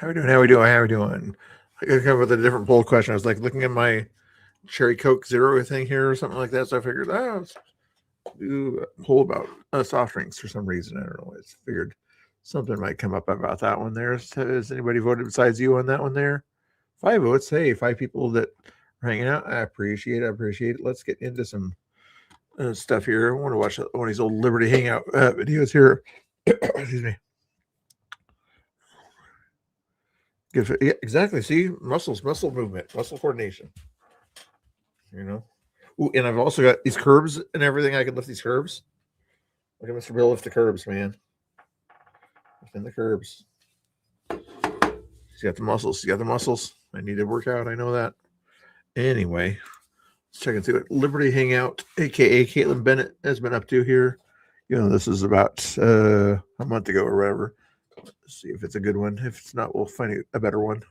How we doing? How we doing? How we doing? I got to come up with a different poll question. I was like looking at my cherry Coke Zero thing here or something like that. So I figured, let's do a poll about soft drinks for some reason. I don't know. I just figured something might come up about that one there. Has anybody voted besides you on that one there? 5 votes. Hey, 5 people that are hanging out. I appreciate it. Let's get into some stuff here. I want to watch one of these old Liberty Hangout videos here. Excuse me. Good. Yeah, exactly. See, muscle movement, muscle coordination. You know. Ooh, and I've also got these curbs and everything. I can lift these curbs. Look at Mr. Bill lift the curbs, man. Lifting the curbs. He's got the muscles. I need to work out. I know that. Anyway, let's check and see what Liberty Hangout, aka Caitlin Bennett, has been up to here. You know, this is about a month ago or whatever. Let's see if it's a good one. If it's not, we'll find a better one.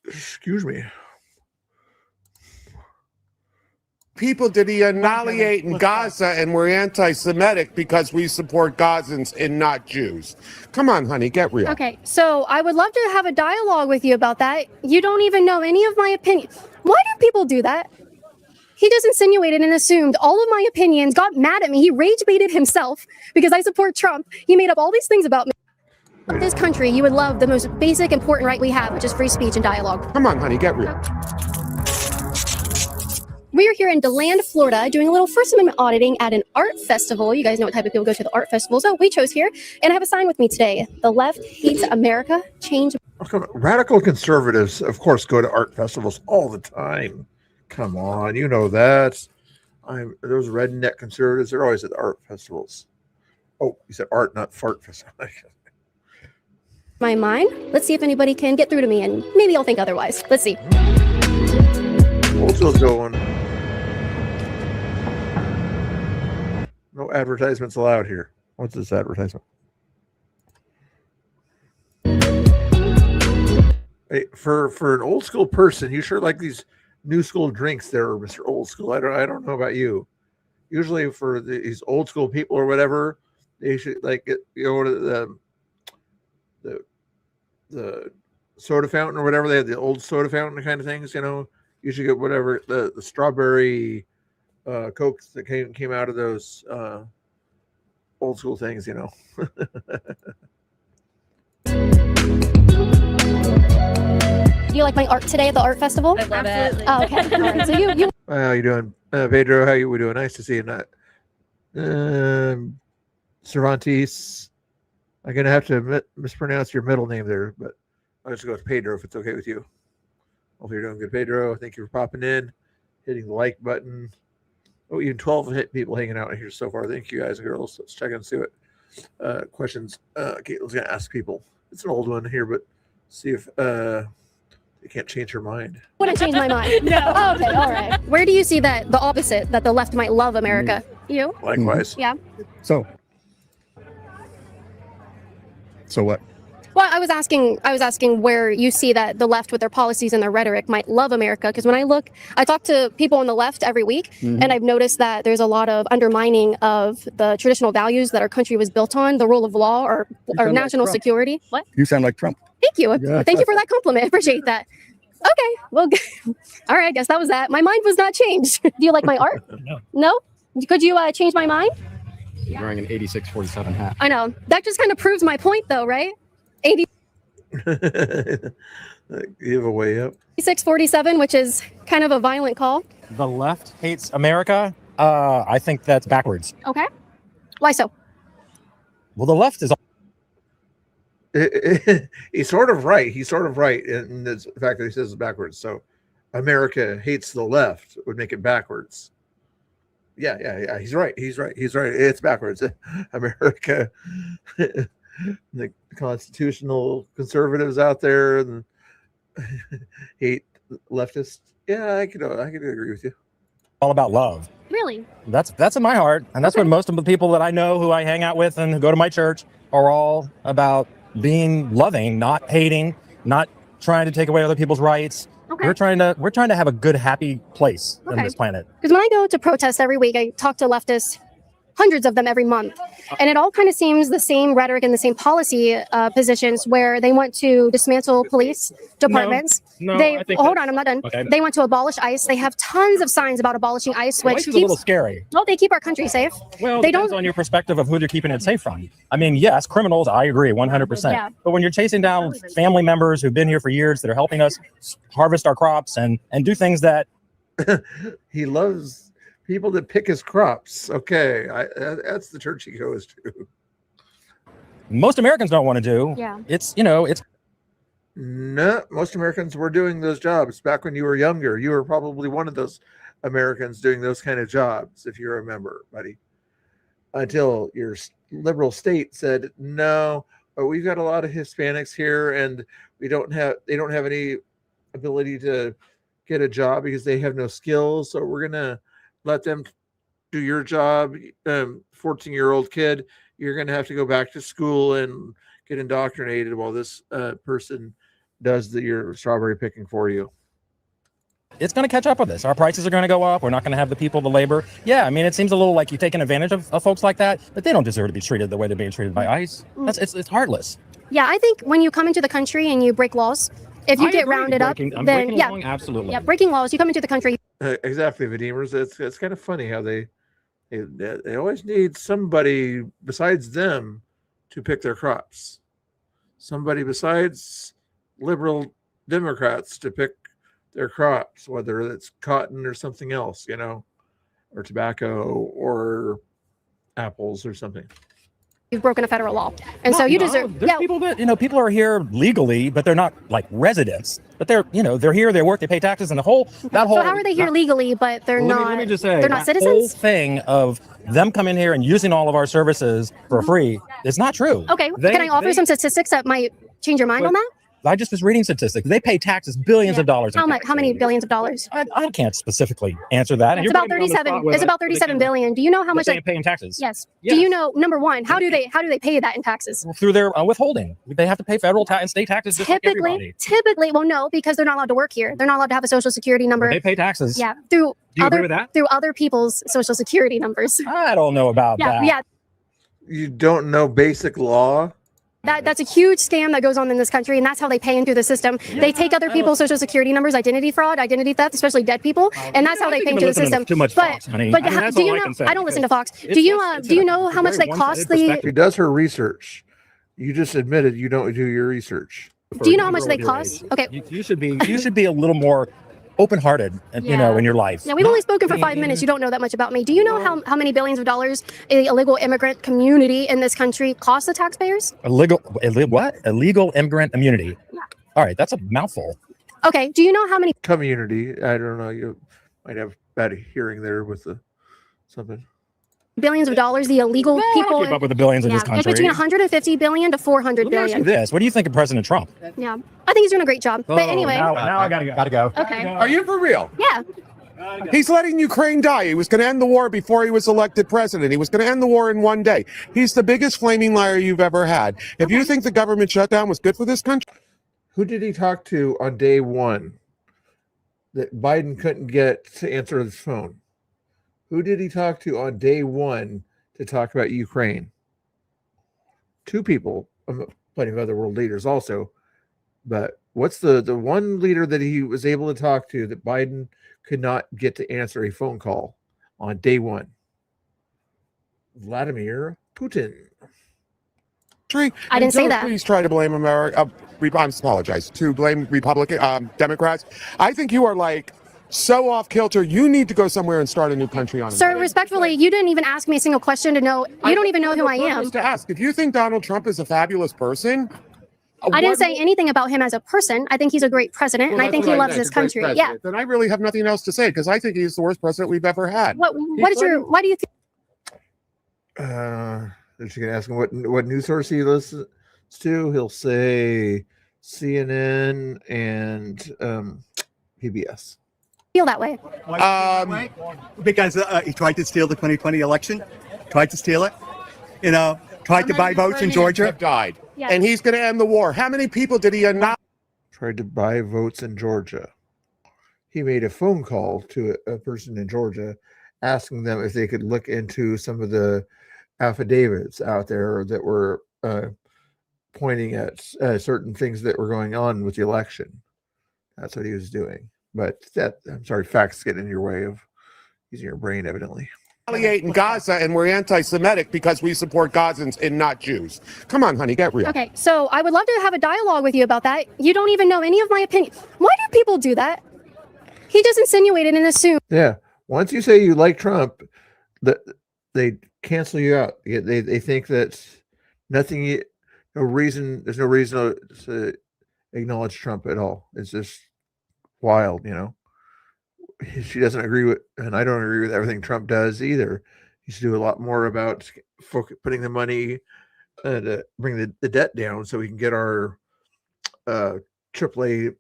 Excuse me. People did he annihilate in Gaza, and we're anti-Semitic because we support Gazans and not Jews. Come on, honey, get real. Okay, so I would love to have a dialogue with you about that. You don't even know any of my opinions. Why do people do that? He just insinuated and assumed all of my opinions, got mad at me. He rage baited himself because I support Trump. He made up all these things about me. In this country, you would love the most basic, important right we have, which is free speech and dialogue. Come on, honey, get real. We're here in DeLand, Florida, doing a little First Amendment auditing at an art festival. You guys know what type of people go to the art festival, so we chose here. And I have a sign with me today. The left hates America. Change. Radical conservatives, of course, go to art festivals all the time. Come on, you know that. Those redneck conservatives, they're always at the art festivals. Oh, you said art, not fart festival. My mind. Let's see if anybody can get through to me, and maybe I'll think otherwise. Let's see. Still going. No advertisements allowed here. What's this advertisement? Hey, for an old school person, you sure like these new school drinks there, Mr. Old School. I don't know about you. Usually for these old school people or whatever, they should like go to the soda fountain or whatever. They have the old soda fountain kind of things, you know. You should get whatever the strawberry Cokes that came out of those old school things, you know. Do you like my art today at the art festival? I love it. Oh, okay. All right. So you. How you doing, Pedro? How you doing? Nice to see you. Cervantes. I'm gonna have to mispronounce your middle name there, but I'll just go with Pedro if it's okay with you. Hope you're doing good, Pedro. Thank you for popping in, hitting the like button. Oh, even 12 people hanging out here so far. Thank you guys and girls. Let's check and see what questions Caitlin's going to ask people. It's an old one here, but see if they can't change her mind. Wouldn't change my mind. No. Oh, okay, all right. Where do you see that the opposite, that the left might love America? You? Likewise. Yeah. So what? Well, I was asking where you see that the left with their policies and their rhetoric might love America. Because when I talk to people on the left every week, and I've noticed that there's a lot of undermining of the traditional values that our country was built on, the rule of law or national security. What? You sound like Trump. Thank you. Yeah. Thank you for that compliment. I appreciate that. Okay. Well, all right. I guess that was that. My mind was not changed. Do you like my art? No. No? Could you change my mind? You're wearing an 8647 hat. I know. That just kind of proves my point, though, right? Give a way up. 8647, which is kind of a violent call. The left hates America. I think that's backwards. Okay. Why so? Well, the left is. He's sort of right. He's sort of right in the fact that he says it's backwards. So America hates the left would make it backwards. Yeah. He's right. It's backwards. America. The constitutional conservatives out there and hate leftists. Yeah, I could agree with you. All about love. Really? That's in my heart, and that's what most of the people that I know who I hang out with and who go to my church are all about: being loving, not hating, not trying to take away other people's rights. Okay. We're trying to have a good, happy place on this planet. Because when I go to protest every week, I talk to leftists hundreds of them every month. And it all kind of seems the same rhetoric and the same policy positions where they want to dismantle police departments. No, they I think hold on, I'm not done. Okay. They want to abolish ICE. They have tons of signs about abolishing ICE, which ICE is a little scary. well, they keep our country safe. Well, they depends don't on your perspective of who they're keeping it safe from. I mean, yes, criminals, I agree 100%. Yeah. But when you're chasing down family members who've been here for years that are helping us harvest our crops and do things that He loves people that pick his crops. Okay, that's the church he goes to. most Americans don't want to do. Yeah. It's, you know, it's No, most Americans were doing those jobs back when you were younger. You were probably one of those Americans doing those kind of jobs, if you remember, buddy. Until your liberal state said, no, but we've got a lot of Hispanics here and they don't have any ability to get a job because they have no skills. So we're going to let them do your job. 14-year-old kid, you're going to have to go back to school and get indoctrinated while this person does your strawberry picking for you. it's going to catch up with us. Our prices are going to go up. We're not going to have the people, the labor. Yeah, I mean, it seems a little like you're taking advantage of folks like that, but they don't deserve to be treated the way they're being treated by ICE. It's heartless. Yeah, I think when you come into the country and you break laws, if you get rounded up, I'm then breaking yeah, along, absolutely. yeah, breaking laws. You come into the country. Exactly, Vadimers. It's kind of funny how they always need somebody besides them to pick their crops. Somebody besides liberal Democrats to pick their crops, whether it's cotton or something else, or tobacco or apples or something. You've broken a federal law, and so you deserve. There's people that people are here legally, but they're not like residents. But they're here, they work, they pay taxes, and the whole. So how are they here legally, but they're not? Let me just say, they're not that whole citizens. thing of them coming here and using all of our services for free is not true. Okay, can I offer some statistics that might change your mind on that? I just was reading statistics. They pay taxes, billions of dollars. How much? How many billions of dollars? I can't specifically answer that. It's about 37. It's about 37 billion. Do you know how much they pay in taxes? Yes. Yes. Do you know, number one, how do they pay that in taxes? Through their withholding. They have to pay federal and state taxes. Just like everybody. Typically, well, no, because they're not allowed to work here. They're not allowed to have a social security number. They pay taxes. Yeah, Do you agree with that? through other people's social security numbers. I don't know about that. Yeah. You don't know basic law? That's a huge scam that goes on in this country, and that's how they pay in through the system. They take other people's social security numbers, identity fraud, identity theft, especially dead people, and that's how they pay into the system. Too much Fox, honey. But that's do you all know? can say, I don't listen to Fox. it's Do you just- do you know how much they very cost one-sided the? perspective. She does her research. You just admitted you don't do your research. Do you know how much For they your cost? age. Okay. You should be a little more open-hearted, in your life. Yeah, we've only spoken for 5 minutes. You don't know that much about me. Do you know how many billions of dollars the illegal immigrant community in this country costs the taxpayers? Illegal immigrant immunity. Yeah. All right, that's a mouthful. Okay. Do you know how many Community. I don't know. You might have bad hearing there with something. billions of dollars the illegal people? Keep up with the billions in this It's country. between 150 billion to 400 Let me ask you billion. this: what do you think of President Trump? Yeah, I think he's doing a great job. But anyway, now I gotta go. okay. Are you for real? Yeah. He's letting Ukraine die. He was going to end the war before he was elected president. He was going to end the war in one day. He's the biggest flaming liar you've ever had. If you think the government shutdown was good for this country, Who did he talk to on day one that Biden couldn't get to answer his phone? Who did he talk to on day one to talk about Ukraine? Two people, plenty of other world leaders also. But what's the one leader that he was able to talk to that Biden could not get to answer a phone call on day one? Vladimir Putin. I didn't say that. Please try to blame America. I apologize. To blame Republican Democrats. I think you are like so off kilter. You need to go somewhere and start a new country on. Sir, respectfully, you didn't even ask me a single question to know. You don't even know who I am. To ask if you think Donald Trump is a fabulous person. I didn't say anything about him as a person. I think he's a great president, and I think he loves this country. Yeah. Then I really have nothing else to say because I think he's the worst president we've ever had. Why do you think? If you can ask him what news source he listens to, he'll say CNN and PBS. Feel that way? Because he tried to steal the 2020 election, tried to steal it, tried to buy votes in Georgia. Have died, Yeah. and he's going to end the war. How many people did he not? Tried to buy votes in Georgia. He made a phone call to a person in Georgia asking them if they could look into some of the affidavits out there that were pointing at certain things that were going on with the election. That's what he was doing. But I'm sorry, facts get in your way of using your brain, evidently. Retaliate in Gaza, and we're anti-Semitic because we support Gazans and not Jews. Come on, honey, get real. Okay, so I would love to have a dialogue with you about that. You don't even know any of my opinion. Why do people do that? He just insinuated and assumed. Yeah. Once you say you like Trump, they cancel you out. They think that there's no reason to acknowledge Trump at all. It's just wild, She doesn't agree with, and I don't agree with everything Trump does either. He should do a lot more about putting the money to bring the debt down so we can get our AAA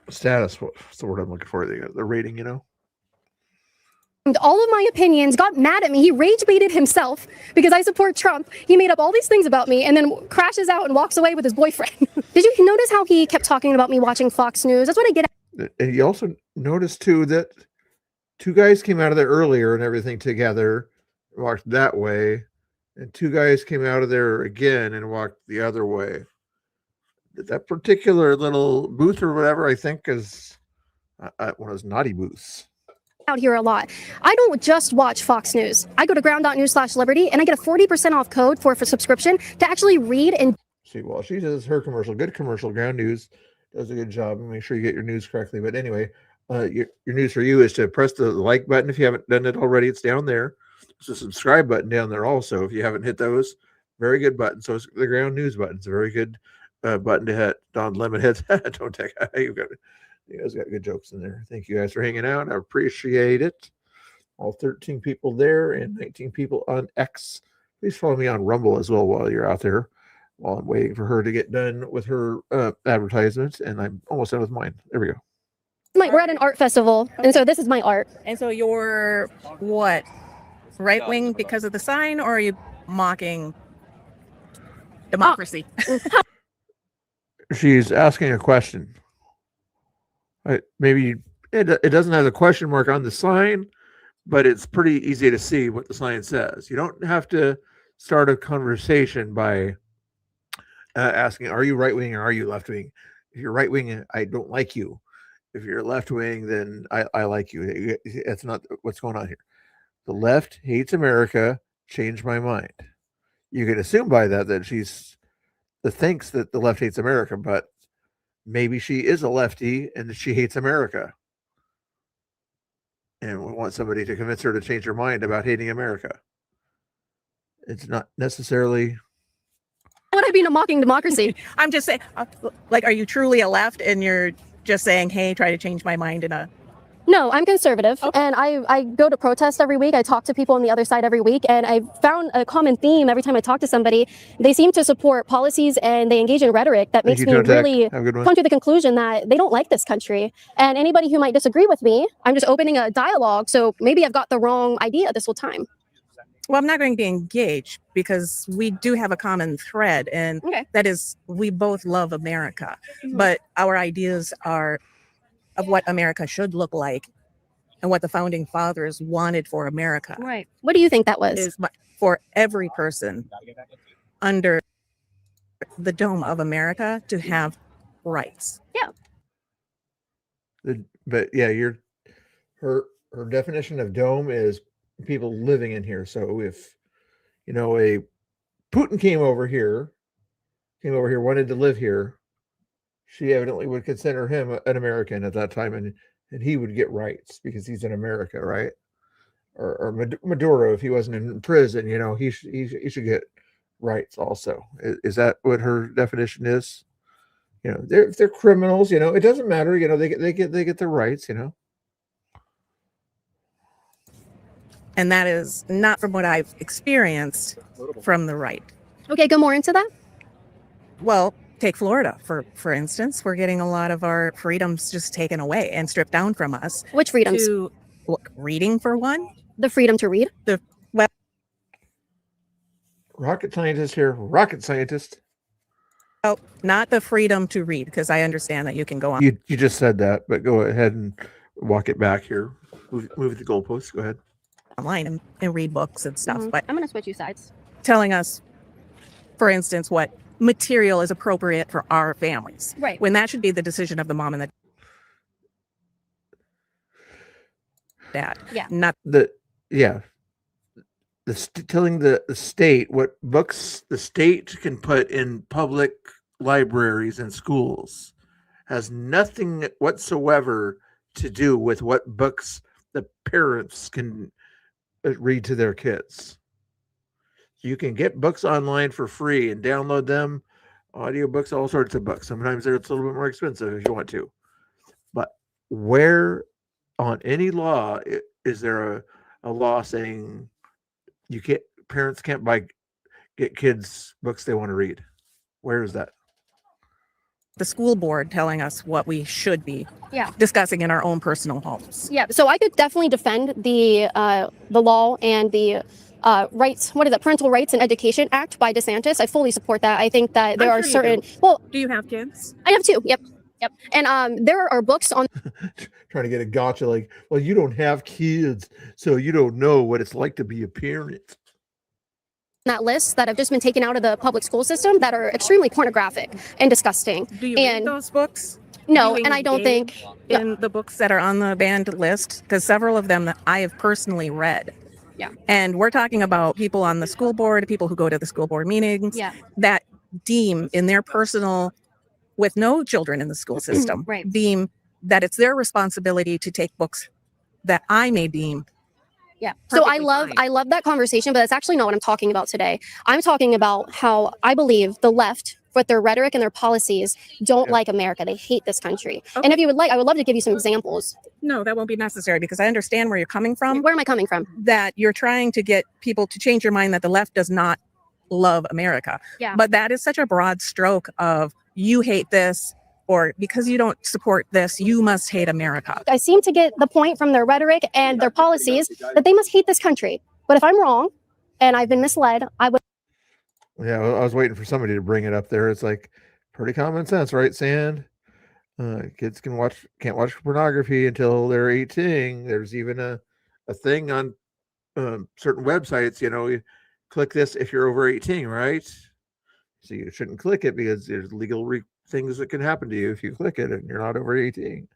status. What's the word I'm looking for? The rating, All of my opinions, got mad at me. He rage baited himself because I support Trump. He made up all these things about me and then crashes out and walks away with his boyfriend. Did you notice how he kept talking about me watching Fox News? That's what I get. And you also noticed too that two guys came out of there earlier and everything together, walked that way, and two guys came out of there again and walked the other way. That particular little booth or whatever, I think, is one of those naughty booths. Out here a lot. I don't just watch Fox News. I go to ground.news/liberty and I get a 40% off code for subscription to actually read and See, well, she does her commercial, good commercial. Ground News does a good job and make sure you get your news correctly. But anyway, your news for you is to press the like button if you haven't done it already. It's down there. There's a subscribe button down there also if you haven't hit those. Very good button. So it's the Ground News button. It's a very good button to hit. Don Lemonhead, don't take you guys got good jokes in there. Thank you guys for hanging out. I appreciate it. All 13 people there and 19 people on X. Please follow me on Rumble as well while you're out there. While I'm waiting for her to get done with her advertisements, and I'm almost done with mine. There we go. we're at an art festival, and so this is my art. And so you're what? Right wing because of the sign, or are you mocking democracy? She's asking a question. Maybe it doesn't have a question mark on the sign, but it's pretty easy to see what the sign says. You don't have to start a conversation by asking, are you right wing or are you left wing? If you're right wing, I don't like you. If you're left wing, then I like you. That's not what's going on here. The left hates America. Change my mind. You can assume by that she's thinks that the left hates America, but maybe she is a lefty and she hates America. And we want somebody to convince her to change her mind about hating America. It's not necessarily. Would I be mocking democracy? I'm just saying, are you truly a left and you're just saying, hey, try to change my mind in a... No, I'm conservative, and I go to protest every week. I talk to people on the other side every week, and I found a common theme every time I talk to somebody. They seem to support policies and they engage in rhetoric that makes me really come to the conclusion that they don't like this country. And anybody who might disagree with me, I'm just opening a dialogue, so maybe I've got the wrong idea this whole time. Well, I'm not going to be engaged because we do have a common thread, and that is we both love America, but our ideas are of what America should look like and what the founding fathers wanted for America. Right. What do you think that was? Is for every person under the dome of America to have rights. Yeah. But yeah, her definition of dome is people living in here. So if a Putin came over here, wanted to live here, she evidently would consider him an American at that time, and he would get rights because he's in America, right? Or Maduro, if he wasn't in prison, he should get rights also. Is that what her definition is? If they're criminals, it doesn't matter. They get their rights. And that is not from what I've experienced from the right. Okay, go more into that. Well, take Florida, for instance. We're getting a lot of our freedoms just taken away and stripped down from us. Which freedoms? Reading, for one. The freedom to read? Rocket scientist here. Rocket scientist. Oh, not the freedom to read, because I understand that you can go on. You just said that, but go ahead and walk it back here. Move the goalposts. Go ahead. online and read books and stuff, but I'm gonna switch you sides. telling us, for instance, what material is appropriate for our families, Right. when that should be the decision of the mom and the dad. Yeah. Not Telling the state what books the state can put in public libraries and schools has nothing whatsoever to do with what books the parents can read to their kids. You can get books online for free and download them, audiobooks, all sorts of books. Sometimes it's a little bit more expensive if you want to. But where on any law is there a law saying parents can't get kids books they want to read? Where is that? the school board telling us what we should be discussing in our own personal homes. Yeah, so I could definitely defend the law and the rights. What is it? Parental Rights and Education Act by DeSantis. I fully support that. I think that there are certain. Well, do you have kids? I have two. Yep. And there are books on trying to get a gotcha like, well, you don't have kids, so you don't know what it's like to be a parent. that list that have just been taken out of the public school system that are extremely pornographic and disgusting. Do you read those books? No, and I don't think in the books that are on the banned list, because several of them that I have personally read. Yeah. And we're talking about people on the school board, people who go to the school board meetings, that deem in their personal, with no children in the school system, deem that it's their responsibility to take books that I may deem. Yeah. So I love that conversation, but that's actually not what I'm talking about today. I'm talking about how I believe the left, with their rhetoric and their policies, don't like America. They hate this country. Okay. And if you would like, I would love to give you some examples. No, that won't be necessary because I understand where you're coming from. Where am I coming from? That you're trying to get people to change your mind that the left does not love America. Yeah. But that is such a broad stroke of you hate this, or because you don't support this, you must hate America. I seem to get the point from their rhetoric and their policies that they must hate this country. But if I'm wrong and I've been misled, I would. Yeah, I was waiting for somebody to bring it up there. It's like pretty common sense, right, Sand? Kids can't watch pornography until they're 18. There's even a thing on certain websites, you click this if you're over 18, right? So you shouldn't click it because there's legal things that can happen to you if you click it and you're not over 18.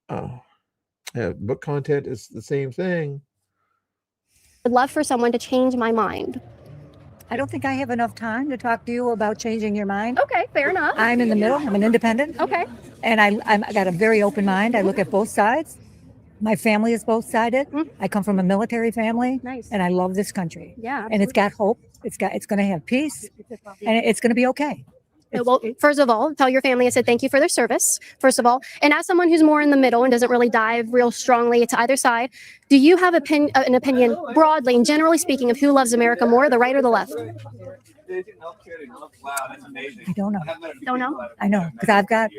Book content is the same thing. I'd love for someone to change my mind. I don't think I have enough time to talk to you about changing your mind. Okay, fair enough. I'm in the middle. I'm an independent. Okay. And I got a very open mind. I look at both sides. My family is both-sided. I come from a military family. Nice. And I love this country. Yeah, absolutely. And it's got hope. It's going to have peace. And it's going to be okay. Well, first of all, tell your family I said thank you for their service, first of all. And as someone who's more in the middle and doesn't really dive real strongly to either side, do you have an opinion broadly and generally speaking of who loves America more, the right or the left? I don't know. Don't know? I know, because I've got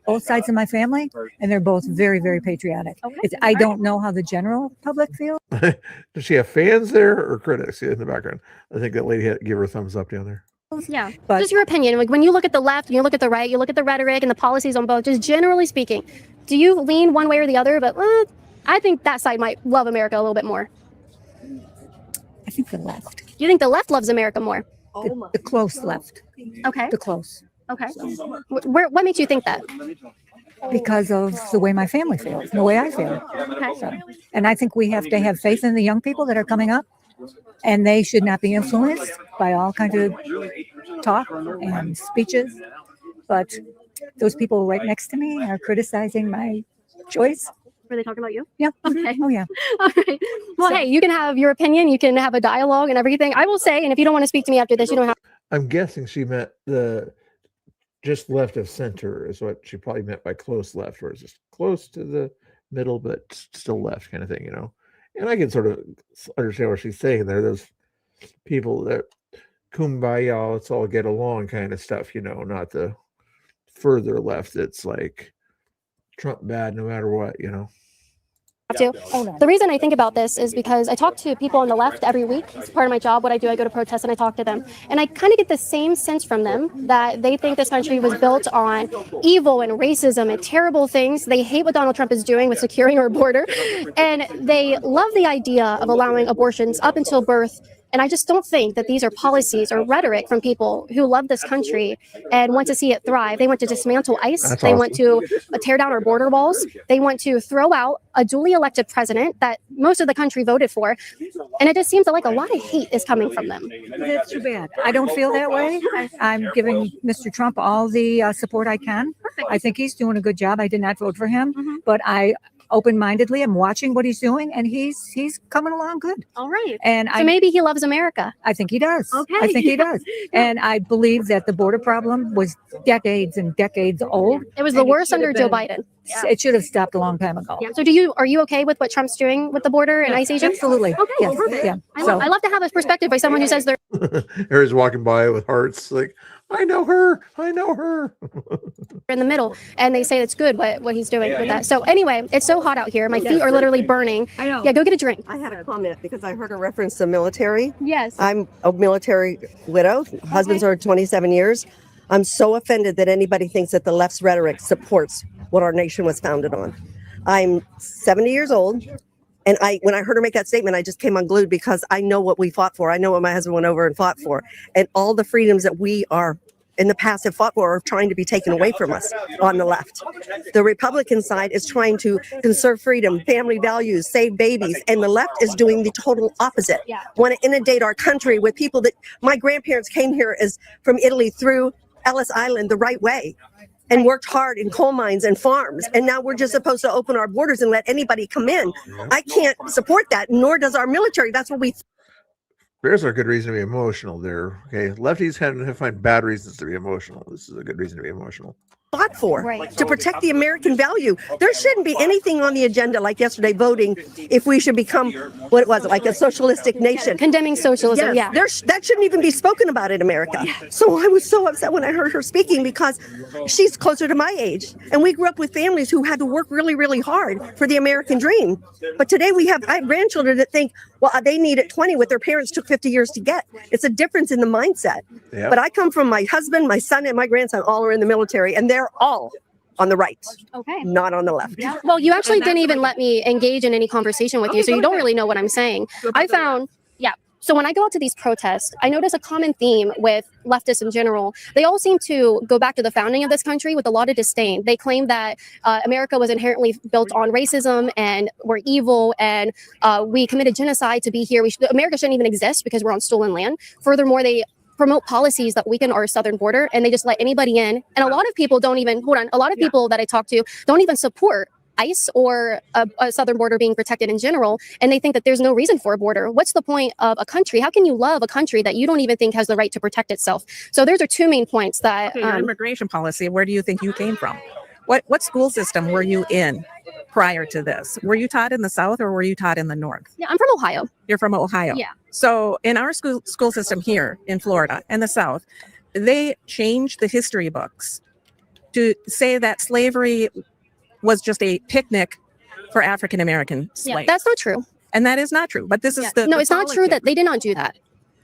both sides of my family, and they're both very, very patriotic. Okay. I don't know how the general public feels. Does she have fans there or critics in the background? I think that lady had to give her a thumbs up down there. Yeah, but just your opinion. Like when you look at the left, you look at the right, you look at the rhetoric and the policies on both, just generally speaking, do you lean one way or the other? But I think that side might love America a little bit more. I think the left. You think the left loves America more? The close left. Okay. The close. Okay. What makes you think that? Because of the way my family feels, the way I feel. Okay. So, and I think we have to have faith in the young people that are coming up. And they should not be influenced by all kinds of talk and speeches. But those people right next to me are criticizing my choice. Were they talking about you? Yeah. Okay. Oh, yeah. All right. Well, hey, you can have your opinion. You can have a dialogue and everything. I will say, and if you don't want to speak to me after this, you don't have. I'm guessing she meant the just left of center is what she probably meant by close left, where it's just close to the middle, but still left kind of thing, And I can sort of understand what she's saying there. Those people that kumbaya, let's all get along kind of stuff, not the further left. It's like Trump bad no matter what, to. The reason I think about this is because I talk to people on the left every week. It's part of my job. What I do, I go to protests and I talk to them. And I kind of get the same sense from them that they think this country was built on evil and racism and terrible things. They hate what Donald Trump is doing with securing our border. And they love the idea of allowing abortions up until birth. And I just don't think that these are policies or rhetoric from people who love this country and want to see it thrive. They want to dismantle ICE. They want to tear down our border walls. They want to throw out a duly elected president that most of the country voted for. And it just seems like a lot of hate is coming from them. That's too bad. I don't feel that way. I'm giving Mr. Trump all the support I can. I think he's doing a good job. I did not vote for him, but I open-mindedly am watching what he's doing, and he's coming along good. All right. And so maybe he loves America. I think he does. Okay. I think he does. And I believe that the border problem was decades and decades old. It was the worst under Joe Biden. It should have stopped a long time ago. Yeah. So are you okay with what Trump's doing with the border and ICE agents? Absolutely. Okay. Yes. Perfect. Yeah. I love to have a perspective by someone who says they're Harry's walking by with hearts like, I know her. in the middle, and they say it's good what he's doing with that. So anyway, it's so hot out here. My feet are literally burning. I know. Yeah, go get a drink. I had a comment because I heard a reference to military. Yes. I'm a military widow. Husband's are 27 years. I'm so offended that anybody thinks that the left's rhetoric supports what our nation was founded on. I'm 70 years old. And when I heard her make that statement, I just came unglued because I know what we fought for. I know what my husband went over and fought for. And all the freedoms that we are in the past have fought for are trying to be taken away from us on the left. The Republican side is trying to conserve freedom, family values, save babies. And the left is doing the total opposite. Want to inundate our country with people that my grandparents came here as from Italy through Ellis Island the right way. And worked hard in coal mines and farms. And now we're just supposed to open our borders and let anybody come in. I can't support that, nor does our military. That's what we. There's a good reason to be emotional there. Okay. Lefties have find bad reasons to be emotional. This is a good reason to be emotional. Fought for to protect the American value. There shouldn't be anything on the agenda like yesterday voting if we should become what was it like a socialistic nation. Condemning socialism. Yes, that shouldn't even be spoken about in America. So I was so upset when I heard her speaking because she's closer to my age, and we grew up with families who had to work really, really hard for the American dream. But today I have grandchildren that think, well, they need it 20 what their parents took 50 years to get. It's a difference in the mindset. Yeah. But I come from my husband, my son, and my grandson all are in the military, and they're all on the right, not on the left. Well, you actually didn't even let me engage in any conversation with you, so you don't really know what I'm saying. I found, so when I go out to these protests, I notice a common theme with leftists in general. They all seem to go back to the founding of this country with a lot of disdain. They claim that America was inherently built on racism and we're evil and we committed genocide to be here. America shouldn't even exist because we're on stolen land. Furthermore, they promote policies that weaken our southern border and they just let anybody in. And a lot of people don't even, a lot of people that I talk to don't even support ICE or a southern border being protected in general, and they think that there's no reason for a border. What's the point of a country? How can you love a country that you don't even think has the right to protect itself? So those are two main points that your immigration policy. Where do you think you came from? What school system were you in prior to this? Were you taught in the South or were you taught in the North? Yeah, I'm from Ohio. You're from Ohio. Yeah. So in our school system here in Florida and the South, they changed the history books to say that slavery was just a picnic for African American slaves. Yeah, that's not true. And that is not true. But this is no, it's not true that they did not do that.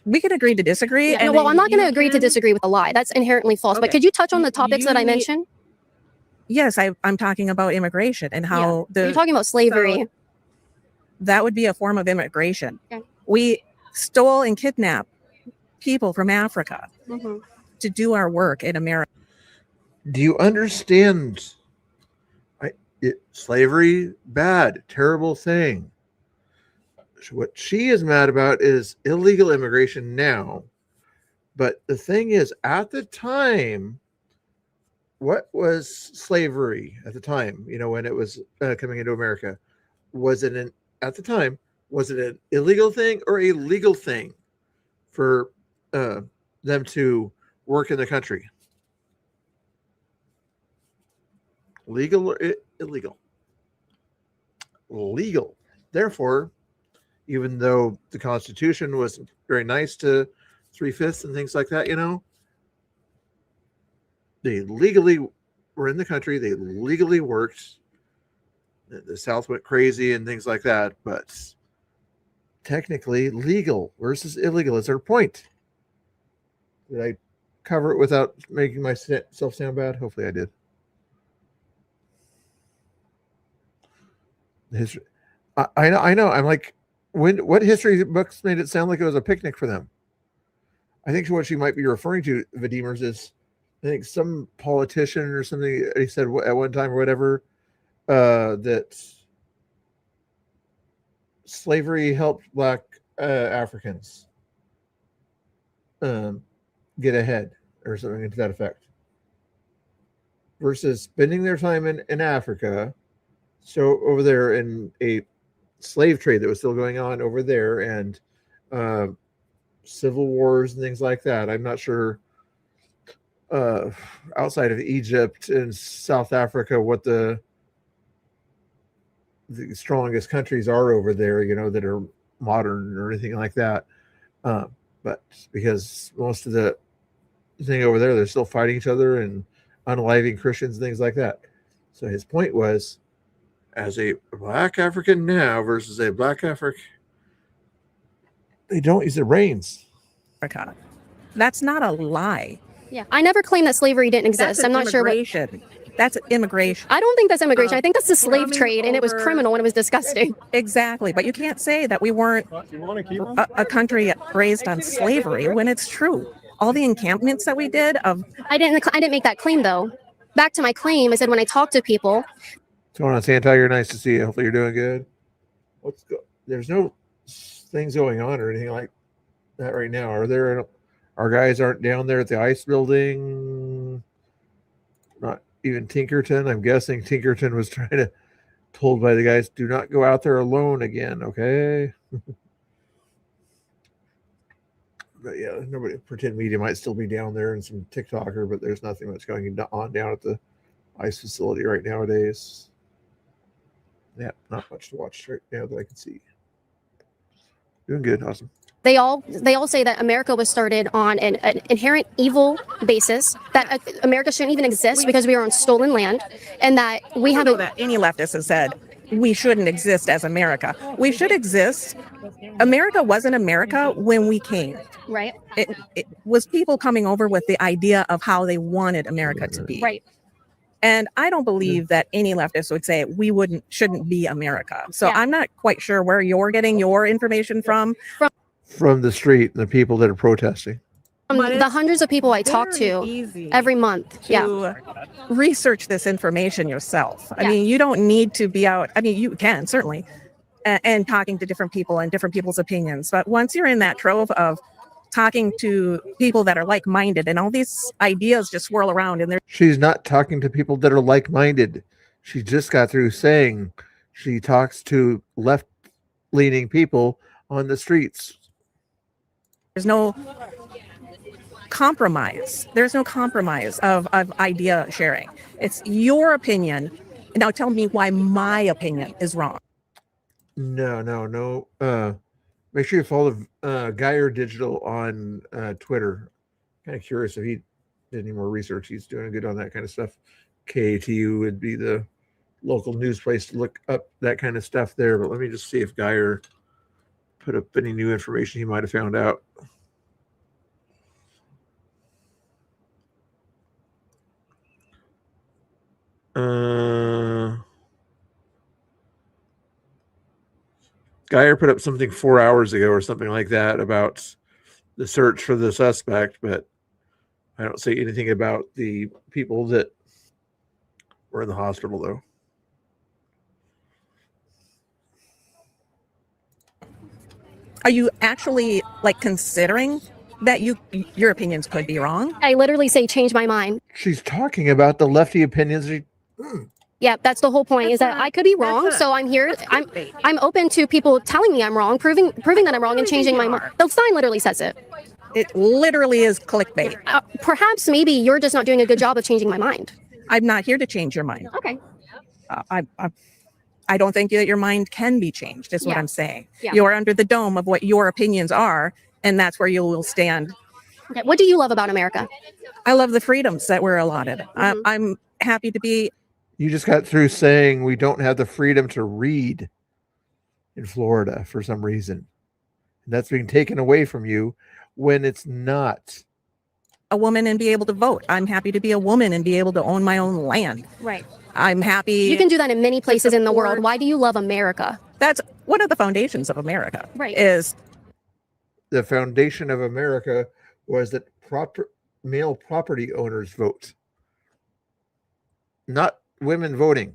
We could agree to disagree. Yeah, well, I'm not going to agree to disagree with a lie. That's inherently false. Okay. But could you touch on the topics that I mentioned? Yes, I'm talking about immigration and how you're talking about slavery. So that would be a form of immigration. Okay. We stole and kidnapped people from Africa to do our work in America. Do you understand? Slavery, bad, terrible thing. What she is mad about is illegal immigration now. But the thing is, at the time, what was slavery at the time? You know, when it was coming into America, was it an illegal thing or a legal thing for them to work in the country? Legal or illegal? Legal. Therefore, even though the Constitution was very nice to 3/5 and things like that, you know, they legally were in the country. They legally worked. The South went crazy and things like that, but technically legal versus illegal is her point. Did I cover it without making myself sound bad? Hopefully I did. History. I know. I'm like, what history books made it sound like it was a picnic for them? I think what she might be referring to, Vadimers, is I think some politician or something he said at one time or whatever that slavery helped Black Africans get ahead or something to that effect, versus spending their time in Africa. So over there in a slave trade that was still going on over there, and civil wars and things like that. I'm not sure outside of Egypt and South Africa what the strongest countries are over there, that are modern or anything like that. But because most of the thing over there, they're still fighting each other and unaliving Christians and things like that. So his point was, as a Black African now versus a Black African, they don't use their brains. That's not a lie. Yeah, I never claimed that slavery didn't exist. I'm not sure what. That's immigration. I don't think that's immigration. I think that's the slave trade, and it was criminal and it was disgusting. Exactly, but you can't say that we weren't a country raised on slavery when it's true. All the encampments that we did I didn't make that claim though. Back to my claim, I said when I talk to people. What's going on, Santa Tiger? Nice to see you. Hopefully you're doing good. There's no things going on or anything like that right now. Are there? Our guys aren't down there at the ice building. Not even Tinkerton. I'm guessing Tinkerton was told by the guys, do not go out there alone again. Okay. But yeah, nobody. Pretend media might still be down there and some TikToker, but there's nothing much going on down at the ice facility right nowadays. Yeah, not much to watch right now that I can see. Doing good, awesome. They all say that America was started on an inherent evil basis, that America shouldn't even exist because we are on stolen land, and that we have any leftist has said we shouldn't exist as America. We should exist. America wasn't America when we came. Right. It was people coming over with the idea of how they wanted America to be. Right. And I don't believe that any leftist would say we shouldn't be America. So Yeah. I'm not quite sure where you're getting your information from. From the street, the people that are protesting. The hundreds of people I talk to every month. To research this information yourself. I Yeah. mean, you don't need to be out. I mean, you can certainly, and talking to different people and different people's opinions. But once you're in that trove of talking to people that are like-minded, and all these ideas just swirl around, and She's not talking to people that are like-minded. She just got through saying she talks to left-leaning people on the streets. there's no compromise. There's no compromise of idea sharing. It's your opinion. Now tell me why my opinion is wrong. No. Make sure you follow Geyer Digital on Twitter. Kind of curious if he did any more research. He's doing good on that kind of stuff. KATU would be the local news place to look up that kind of stuff there. But let me just see if Geyer put up any new information he might have found out. Geyer put up something 4 hours ago or something like that about the search for the suspect, but I don't see anything about the people that were in the hospital, though. Are you actually considering that your opinions could be wrong? I literally say change my mind. She's talking about the lefty opinions. Yeah, that's the whole point, is that I could be wrong. So I'm here. I'm open to people telling me I'm wrong, proving that I'm wrong, and changing my mind. The sign literally says it. It literally is clickbait. Perhaps maybe you're just not doing a good job of changing my mind. I'm not here to change your mind. Okay. I don't think that your mind can be changed, is what I'm saying. Yeah. You're under the dome of what your opinions are, and that's where you will stand. Okay. What do you love about America? I love the freedoms that we're allotted. I'm happy to be You just got through saying we don't have the freedom to read in Florida for some reason. And that's being taken away from you when it's not. A woman and be able to vote. I'm happy to be a woman and be able to own my own land. Right. I'm happy. You can do that in many places in the support- world. Why do you love America? That's one of the foundations of America. Right. Is The foundation of America was that male property owners vote, not women voting.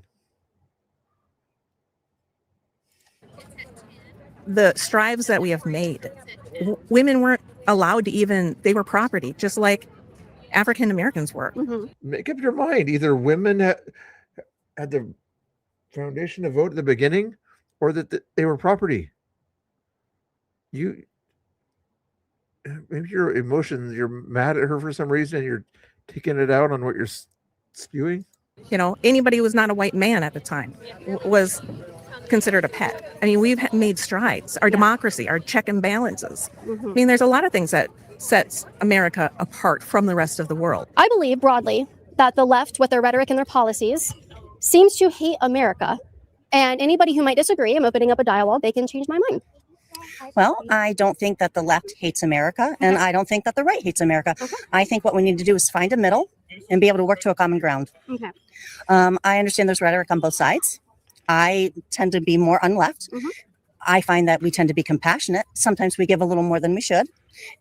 the strives that we have made. Women weren't allowed to even, they were property, just like African Americans were. Mm-hmm. Make up your mind. Either women had the foundation to vote at the beginning, or that they were property. Maybe your emotions, you're mad at her for some reason, and you're taking it out on what you're spewing. You know, anybody who was not a white man at the time was considered a pet. I mean, we've made strides. Our democracy, our check and balances. Mm-hmm. I mean, there's a lot of things that sets America apart from the rest of the world. I believe broadly that the left, with their rhetoric and their policies, seems to hate America. And anybody who might disagree, I'm opening up a dialogue, they can change my mind. Well, I don't think that the left hates America, and I don't think that the right hates America. Okay. I think what we need to do is find a middle and be able to work to a common ground. Okay. I understand there's rhetoric on both sides. I tend to be more on left. Mhm. I find that we tend to be compassionate. Sometimes we give a little more than we should.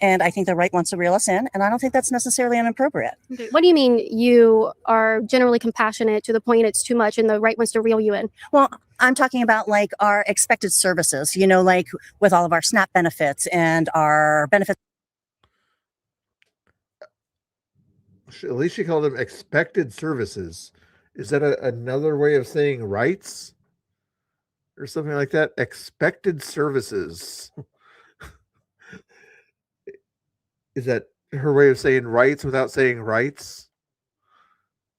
And I think the right wants to reel us in, and I don't think that's necessarily inappropriate. Okay. What do you mean you are generally compassionate to the point it's too much and the right wants to reel you in? Well, I'm talking about like our expected services, you know, like with all of our SNAP benefits and our benefits. At least she called them expected services. Is that another way of saying rights or something like that? Expected services. Is that her way of saying rights without saying rights?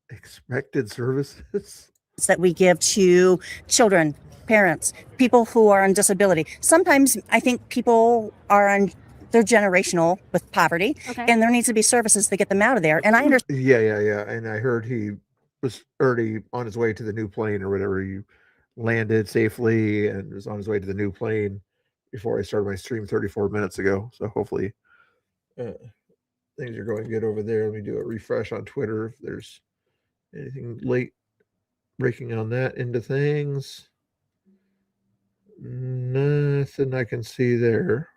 Expected services? That we give to children, parents, people who are on disability. Sometimes I think people are on, they're generational with poverty, Okay. and there needs to be services to get them out of there. And I understand. Yeah. And I heard he was already on his way to the new plane or whatever. He landed safely and was on his way to the new plane before I started my stream 34 minutes ago. So hopefully things are going good over there. Let me do a refresh on Twitter if there's anything late breaking on that into things. Nothing I can see there.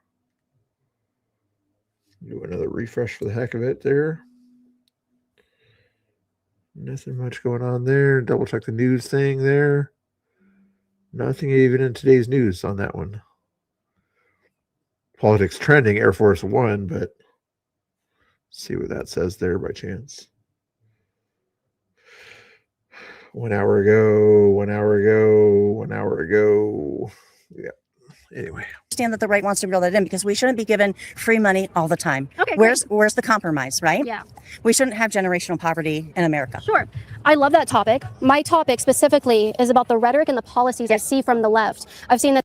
Do another refresh for the heck of it there. Nothing much going on there. Double check the news thing there. Nothing even in today's news on that one. Politics trending, Air Force One, but see what that says there by chance. 1 hour ago, 1 hour ago, 1 hour ago. Yeah. Anyway. Understand that the right wants to reel that in because we shouldn't be given free money all the time. Okay, Where's the compromise, right? Yeah. We shouldn't have generational poverty in America. Sure. I love that topic. My topic specifically is about the rhetoric and the policies I see from the left. I've seen that.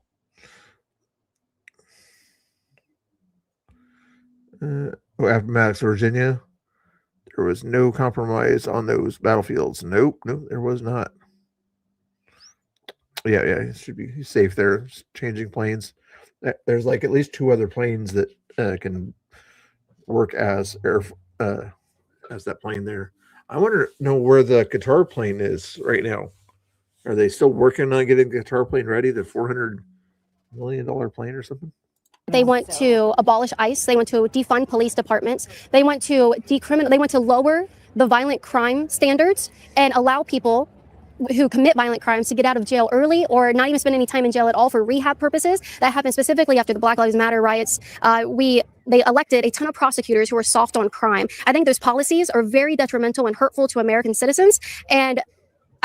Appomattox, Virginia. There was no compromise on those battlefields. Nope, there was not. Yeah, it should be safe there. Changing planes. There's like at least 2 other planes that can work as as that plane there. I want to know where the guitar plane is right now. Are they still working on getting the guitar plane ready? The $400 million plane or something? They want to abolish ICE. They want to defund police departments. They want to They want to lower the violent crime standards and allow people who commit violent crimes to get out of jail early or not even spend any time in jail at all for rehab purposes. That happened specifically after the Black Lives Matter riots. They elected a ton of prosecutors who are soft on crime. I think those policies are very detrimental and hurtful to American citizens. And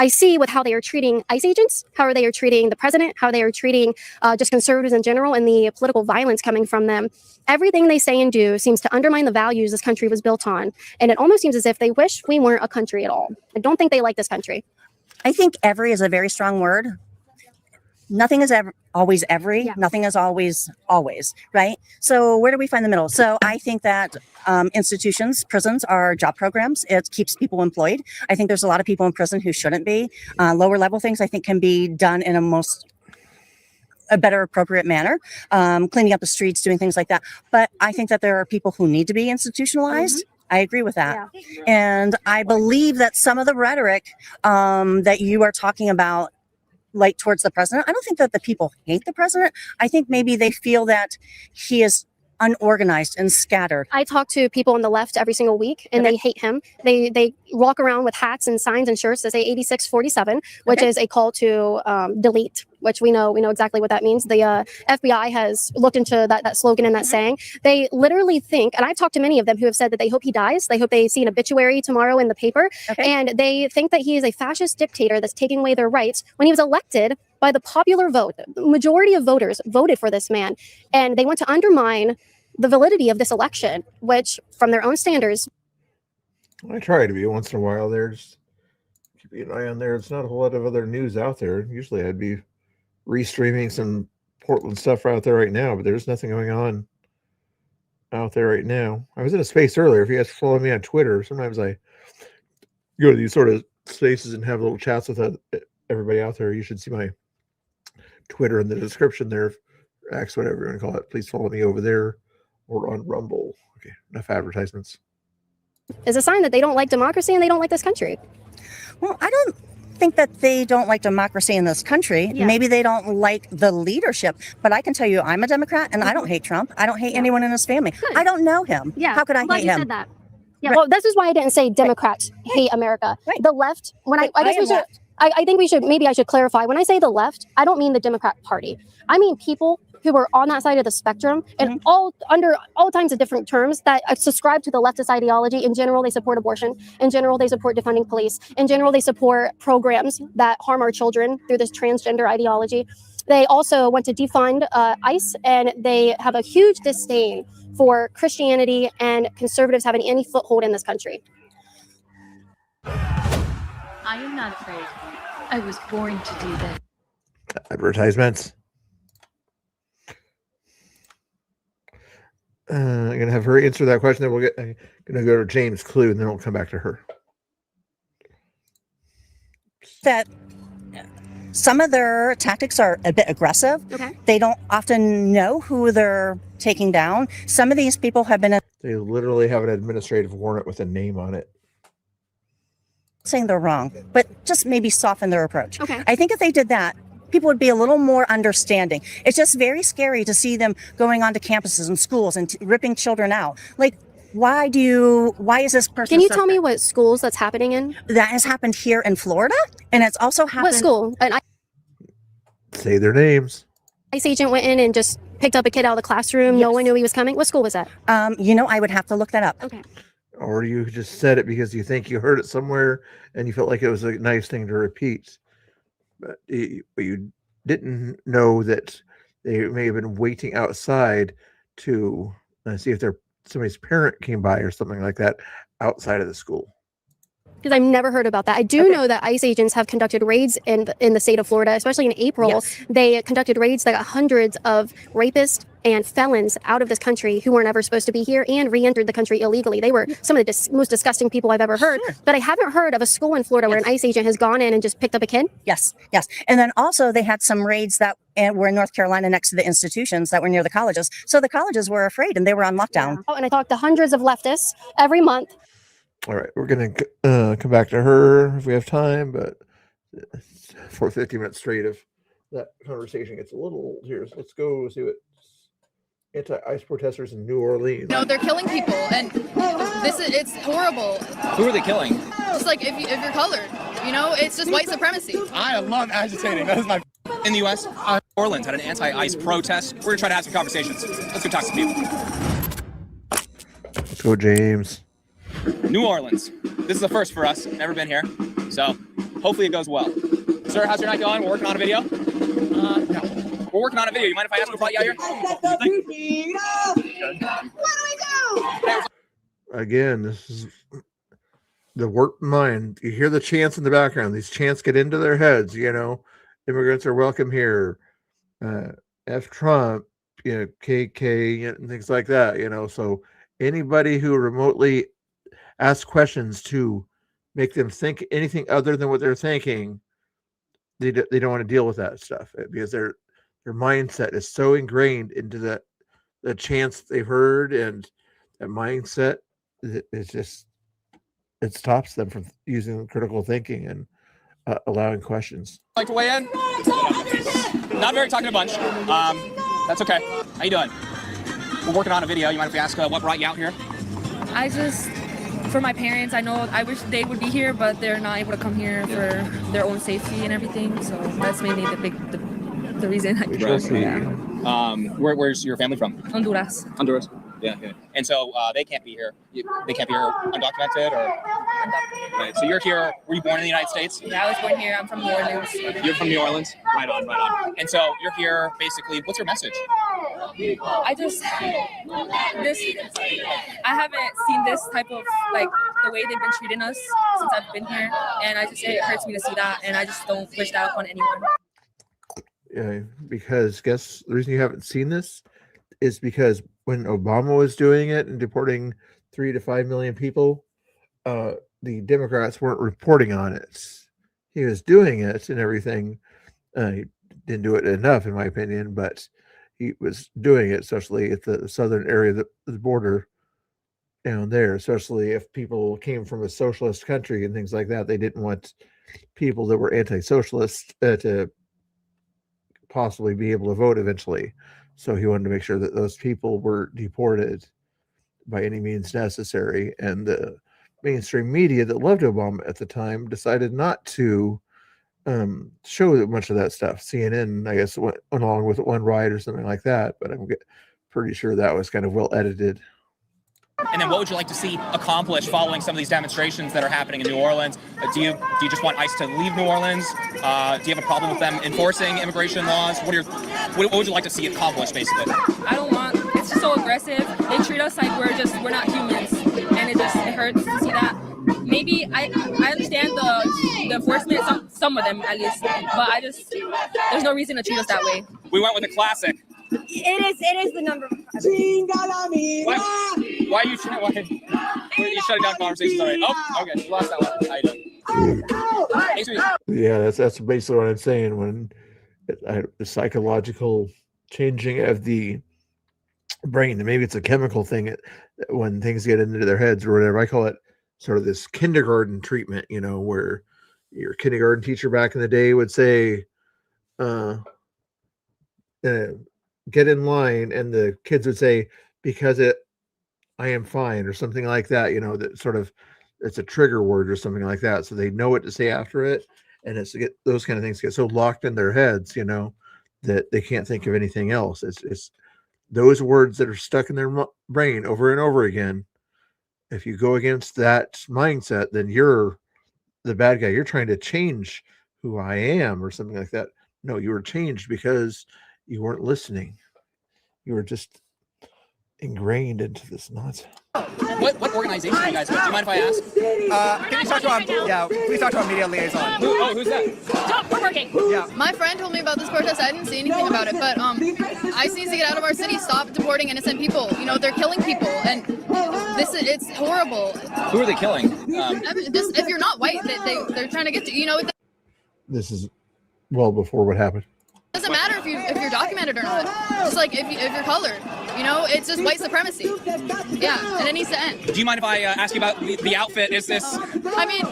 I see with how they are treating ICE agents, how they are treating the president, how they are treating just conservatives in general, and the political violence coming from them. Everything they say and do seems to undermine the values this country was built on. And it almost seems as if they wish we weren't a country at all. I don't think they like this country. I think every is a very strong word. nothing is ever always every, Yeah. nothing is always always, right? So where do we find the middle? So I think that institutions, prisons are job programs. It keeps people employed. I think there's a lot of people in prison who shouldn't be. Lower level things I think can be done in a better appropriate manner, cleaning up the streets, doing things like that. But I think that there are people who need to be institutionalized. I agree with that. Yeah. And I believe that some of the rhetoric that you are talking about, like towards the president, I don't think that the people hate the president. I think maybe they feel that he is unorganized and scattered. I talk to people on the left every single week, and Okay. they hate him. They walk around with hats and signs and shirts that say 8647, which Okay. is a call to delete. Which we know exactly what that means. The FBI has looked into that slogan and that saying. They literally think, and I've talked to many of them who have said that they hope he dies. They hope they see an obituary tomorrow in the paper, Okay. and they think that he is a fascist dictator that's taking away their rights. When he was elected by the popular vote, the majority of voters voted for this man, and they want to undermine the validity of this election, which, from their own standards, I try to be once in a while. There's keep an eye on there. It's not a whole lot of other news out there. Usually, I'd be restreaming some Portland stuff out there right now, but there's nothing going on out there right now. I was in a space earlier. If you guys follow me on Twitter, sometimes I go to these sort of spaces and have little chats with everybody out there. You should see my Twitter in the description there. X, whatever you want to call it. Please follow me over there or on Rumble. Okay, enough advertisements. is a sign that they don't like democracy and they don't like this country. Well, I don't think that they don't like democracy in this country. Yeah. Maybe they don't like the leadership, but I can tell you I'm a Democrat and I don't hate Trump. I don't hate Yeah. anyone in his family. Good. I don't know him. Yeah. How could I I'm glad hate you him? said that. Yeah. Right. Well, this is why I didn't say Democrats hate America. Right. The left, when I I guess am we should, left. I think I should clarify. When I say the left, I don't mean the Democrat Party. I mean people who are on that side of the spectrum and all under all kinds of different terms that subscribe to the leftist ideology. In general, they support abortion. In general, they support defunding police. In general, they support programs that harm our children through this transgender ideology. They also want to defund ICE, and they have a huge disdain for Christianity and conservatives having any foothold in this country. I am not afraid. I was born to do this. Advertisements. I'm going to have her answer that question. Then I'm going to go to James Clue, and then we'll come back to her. That some of their tactics are a bit aggressive. Okay. They don't often know who they're taking down. Some of these people have been They literally have an administrative warrant with a name on it. saying they're wrong, but just maybe soften their approach. Okay. I think if they did that, people would be a little more understanding. It's just very scary to see them going onto campuses and schools and ripping children out. Like, why is this person? Can you tell me what schools that's happening in? That has happened here in Florida, and it's also happened. What school? An Say their names. ICE agent went in and just picked up a kid out of the classroom. No one knew he was coming. What school was that? I would have to look that up. Okay. Or you just said it because you think you heard it somewhere and you felt like it was a nice thing to repeat. But you didn't know that they may have been waiting outside to see if somebody's parent came by or something like that outside of the school. Because I've never heard about that. I do know that ICE agents have conducted raids in the state of Florida, especially in April. Yes. They conducted raids that got hundreds of rapists and felons out of this country who were never supposed to be here and re-entered the country illegally. They were some of the most disgusting people I've ever heard. Sure. But I haven't heard of a school in Florida where an ICE agent has gone in and just picked up a kid. Yes. And then also they had some raids that were in North Carolina next to the institutions that were near the colleges. So the colleges were afraid and they were on lockdown. Oh, and I talk to hundreds of leftists every month. All right, we're going to come back to her if we have time, but for 50 minutes straight of that conversation gets a little here. So let's go see what anti-ICE protesters in New Orleans. No, they're killing people, and it's horrible. Who are they killing? Just like if you're colored, it's just white supremacy. I love agitating. That is my. In the U.S., New Orleans had an anti-ICE protest. We're gonna try to have some conversations. Let's go talk to people. Let's go, James. New Orleans. This is the first for us. Never been here, so hopefully it goes well. Sir, how's your night going? We're working on a video. No. We're working on a video. You mind if I ask what brought you out here? Again, this is the warped mind. You hear the chants in the background. These chants get into their heads, immigrants are welcome here. F Trump, KK, and things like that. So anybody who remotely asks questions to make them think anything other than what they're thinking, they don't want to deal with that stuff because their mindset is so ingrained into the chants they've heard, and that mindset it stops them from using critical thinking and allowing questions. Like to weigh in? Not very talking a bunch. That's okay. How you doing? We're working on a video. You mind if we ask what brought you out here? For my parents, I wish they would be here, but they're not able to come here for their own safety and everything. So that's mainly the reason. Where's your family from? Honduras. Honduras. Yeah. And so they can't be here. They can't be here undocumented, or. Right. So you're here. Were you born in the United States? Yeah, I was born here. I'm from New Orleans. You're from New Orleans. Right on. And so you're here. Basically, what's your message? I haven't seen this type of the way they've been treating us since I've been here, and it hurts me to see that, and I just don't wish that upon anyone. Yeah, because the reason you haven't seen this is because when Obama was doing it and deporting 3 to 5 million people, the Democrats weren't reporting on it. He was doing it and everything. He didn't do it enough, in my opinion, but he was doing it, especially at the southern area of the border down there, especially if people came from a socialist country and things like that. They didn't want people that were anti-socialist to possibly be able to vote eventually. So he wanted to make sure that those people were deported by any means necessary. And the mainstream media that loved Obama at the time decided not to show much of that stuff. CNN, I guess, went along with one ride or something like that, but I'm pretty sure that was kind of well edited. And then what would you like to see accomplished following some of these demonstrations that are happening in New Orleans? Do you just want ICE to leave New Orleans? Do you have a problem with them enforcing immigration laws? What would you like to see accomplished, basically? I don't want. It's just so aggressive. They treat us like we're not humans, and it hurts to see that. Maybe I understand the enforcement, some of them at least, but there's no reason to treat us that way. We went with a classic. It is the number one. Why are you trying? You shutting down conversations already? Oh, okay. Lost that one. How you doing? Yeah, that's basically what I'm saying. When the psychological changing of the brain, maybe it's a chemical thing when things get into their heads or whatever. I call it sort of this kindergarten treatment, where your kindergarten teacher back in the day would say, get in line, and the kids would say, because I am fine, or something like that, that sort of, it's a trigger word or something like that. So they know what to say after it. And those kind of things get so locked in their heads, that they can't think of anything else. It's those words that are stuck in their brain over and over again. If you go against that mindset, then you're the bad guy. You're trying to change who I am or something like that. No, you were changed because you weren't listening. You were just ingrained into this nonsense. What organization are you guys with? Do you mind if I ask? Can you talk to please talk to our media liaison. Who's that? We're working. Yeah. My friend told me about this protest. I didn't see anything about it, but ICE needs to get out of our city. Stop deporting innocent people. They're killing people, and it's horrible. Who are they killing? If you're not white, they're trying to get to. This is well before what happened. It doesn't matter if you're documented or not. Just like if you're colored, it's just white supremacy. Yeah, and it needs to end. Do you mind if I ask you about the outfit? Is this? I mean,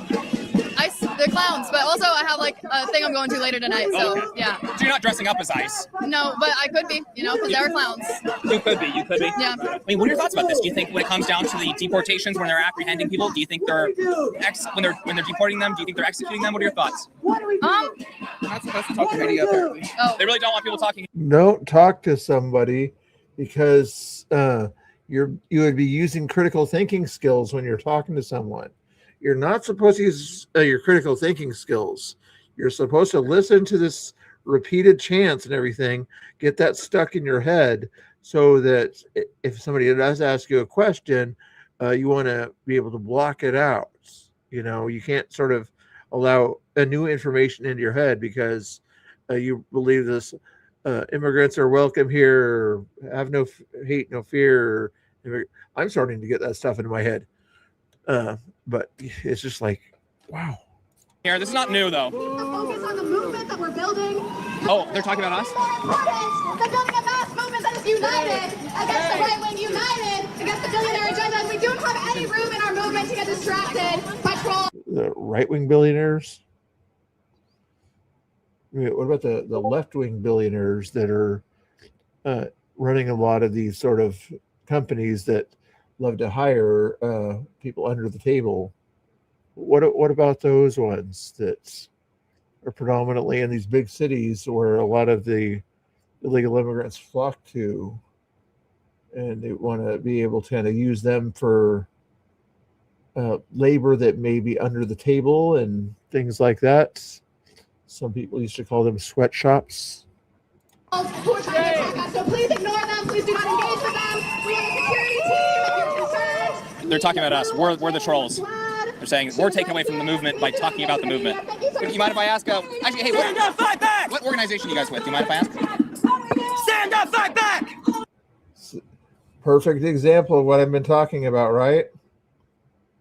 they're clowns, but also I have a thing I'm going to later tonight. So okay. Yeah. So you're not dressing up as ICE? No, but I could be. Because they're clowns. You could be. Yeah. I mean, what are your thoughts about this? Do you think when it comes down to the deportations, when they're apprehending people, do you think they're when they're deporting them, do you think they're executing them? What are your thoughts? Not supposed to talk to media, apparently. Oh. They really don't want people talking. Don't talk to somebody because you would be using critical thinking skills when you're talking to someone. You're not supposed to use your critical thinking skills. You're supposed to listen to this repeated chants and everything, get that stuck in your head so that if somebody does ask you a question, you want to be able to block it out. You can't sort of allow a new information into your head because you believe this, immigrants are welcome here, have no hate, no fear. I'm starting to get that stuff into my head. But it's just like, wow. Here, this is not new though. Focus on the movement that we're building. Oh, they're talking about us? They're building a mass movement that is united against the right wing, united against the billionaire agenda. And we don't have any room in our movement to get distracted by trolls. The right-wing billionaires? I mean, what about the left-wing billionaires that are running a lot of these sort of companies that love to hire people under the table? What about those ones that are predominantly in these big cities where a lot of the illegal immigrants flock to, and they want to be able to kind of use them for labor that may be under the table and things like that? Some people used to call them sweatshops. Who are trying to attack us, so please ignore them. Please do not engage with them. We have a security team if you're concerned. They're talking about us. We're the trolls. They're saying we're taken away from the movement by talking about the movement. Do you mind if I ask? Actually, hey, stand up, fight back! What organization are you guys with? Do you mind if I ask? Stand up, fight back! Perfect example of what I've been talking about, right?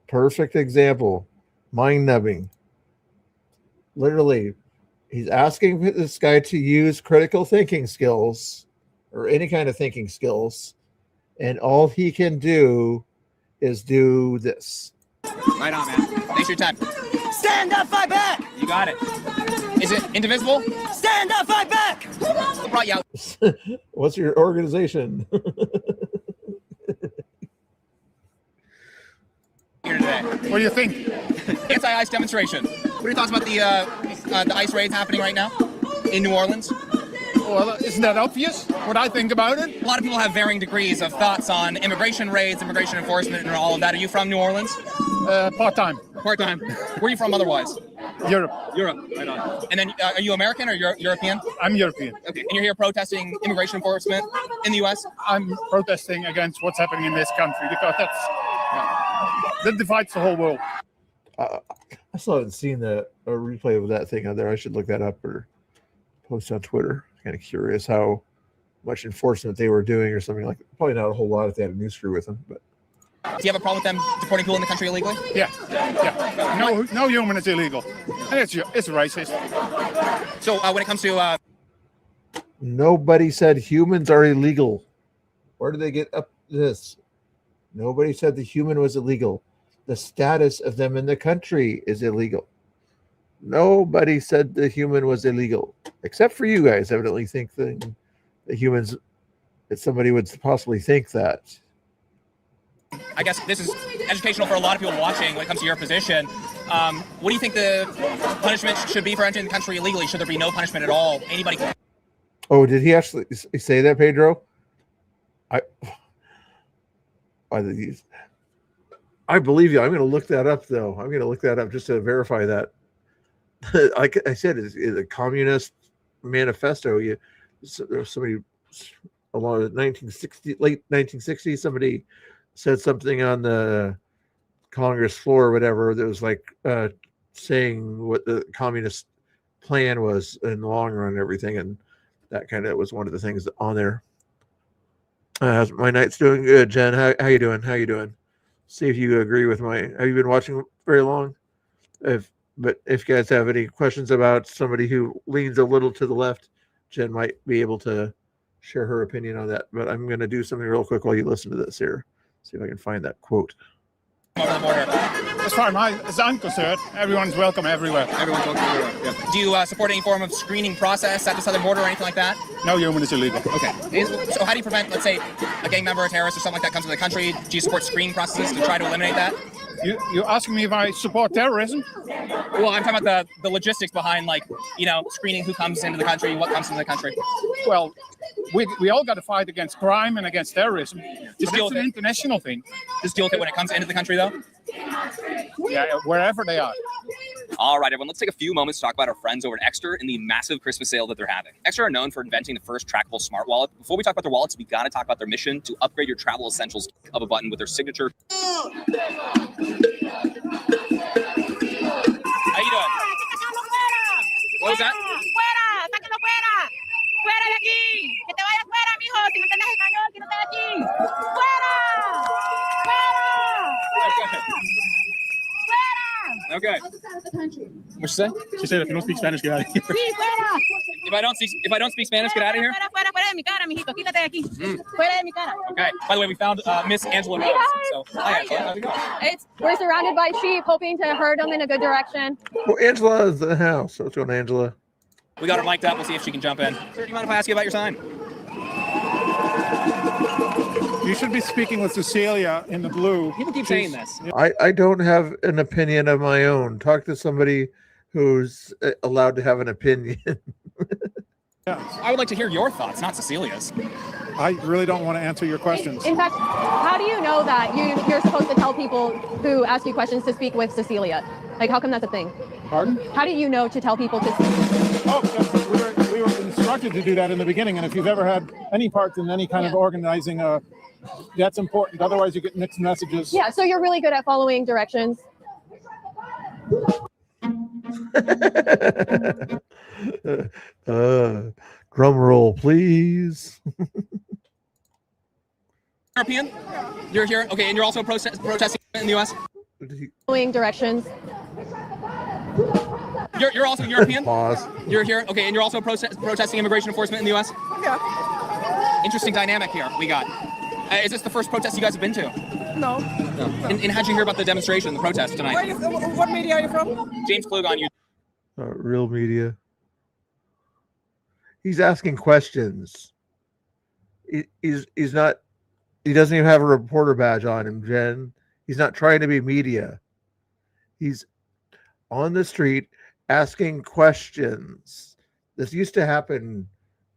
Perfect example. Mind numbing. Literally, he's asking this guy to use critical thinking skills or any kind of thinking skills, and all he can do is do this. Right on, man. Thanks for your time. Stand up, fight back! You got it. Is it indivisible? Stand up, fight back! Who brought you out? What's your organization? Here today. What do you think? Anti-ICE demonstration. What are your thoughts about the ICE raids happening right now in New Orleans? Well, isn't that obvious what I think about it? A lot of people have varying degrees of thoughts on immigration raids, immigration enforcement, and all of that. Are you from New Orleans? Part-time. Part-time. Where are you from otherwise? Europe. Europe, right on. And then are you American or European? I'm European. Okay, and you're here protesting immigration enforcement in the U.S.? I'm protesting against what's happening in this country because that divides the whole world. I still haven't seen a replay of that thing on there. I should look that up or post on Twitter. Kind of curious how much enforcement they were doing or something like that. Probably not a whole lot if they had a news crew with them. But do you have a problem with them deporting people in the country illegally? Yeah. No human is illegal. And it's racist. So when it comes to nobody said humans are illegal. Where did they get up this? Nobody said the human was illegal. The status of them in the country is illegal. Nobody said the human was illegal, except for you guys. Evidently, think the humans that somebody would possibly think that. I guess this is educational for a lot of people watching when it comes to your position. What do you think the punishment should be for entering the country illegally? Should there be no punishment at all? Anybody can. Oh, did he actually say that, Pedro? I believe you. I'm going to look that up, though. I'm going to look that up just to verify that. Like I said, it's a communist manifesto. Somebody along the late 1960s, somebody said something on the Congress floor or whatever that was like saying what the communist plan was in the long run and everything, and that kind of was one of the things on there. My night's doing good, Jen. How you doing? How you doing? See if you agree with my. Have you been watching very long? But if you guys have any questions about somebody who leans a little to the left, Jen might be able to share her opinion on that. But I'm going to do something real quick while you listen to this here. See if I can find that quote. As far as I'm concerned, everyone's welcome everywhere. Everyone's welcome everywhere. Yeah. Do you support any form of screening process at the southern border or anything like that? No human is illegal. Okay. So how do you prevent, let's say, a gang member or terrorist or something like that comes to the country? Do you support screening processes to try to eliminate that? You're asking me if I support terrorism? Well, I'm talking about the logistics behind, like, screening who comes into the country, what comes into the country. Well, we all got to fight against crime and against terrorism. It's an international thing. Just deal with it when it comes into the country, though? Yeah, wherever they are. All right, everyone, let's take a few moments to talk about our friends over at Extra and the massive Christmas sale that they're having. Extra are known for inventing the first trackable smart wallet. Before we talk about their wallets, we got to talk about their mission to upgrade your travel essentials of a button with their signature. How you doing? What was that? Okay. What'd you say? She said, if you don't speak Spanish, get out of here. If I don't speak Spanish, get out of here. Okay. By the way, we found Miss Angela. Hey, guys. So, hi, Angela. How's it going? We're surrounded by sheep, hoping to herd them in a good direction. Well, Angela is in the house. So what's going on, Angela? We got her mic'd up. We'll see if she can jump in. Sir, do you mind if I ask you about your sign? You should be speaking with Cecilia in the blue. People keep saying this. I don't have an opinion of my own. Talk to somebody who's allowed to have an opinion. I would like to hear your thoughts, not Cecilia's. I really don't want to answer your questions. In fact, how do you know that you're supposed to tell people who ask you questions to speak with Cecilia? Like, how come that's a thing? Pardon? How do you know to tell people to? Oh, we were instructed to do that in the beginning, and if you've ever had any part in any kind of organizing, that's important. Otherwise, you get mixed messages. Yeah, so you're really good at following directions. Drum roll, please. European? You're here? Okay, and you're also protesting in the U.S.? Following directions. You're also European? Pause. You're here? Okay, and you're also protesting immigration enforcement in the U.S.? Yeah. Interesting dynamic here we got. Is this the first protest you guys have been to? No. And how'd you hear about the demonstration, the protest tonight? What media are you from? James Klug on you. Real media. He's asking questions. He's not. He doesn't even have a reporter badge on him, Jen. He's not trying to be media. He's on the street asking questions. This used to happen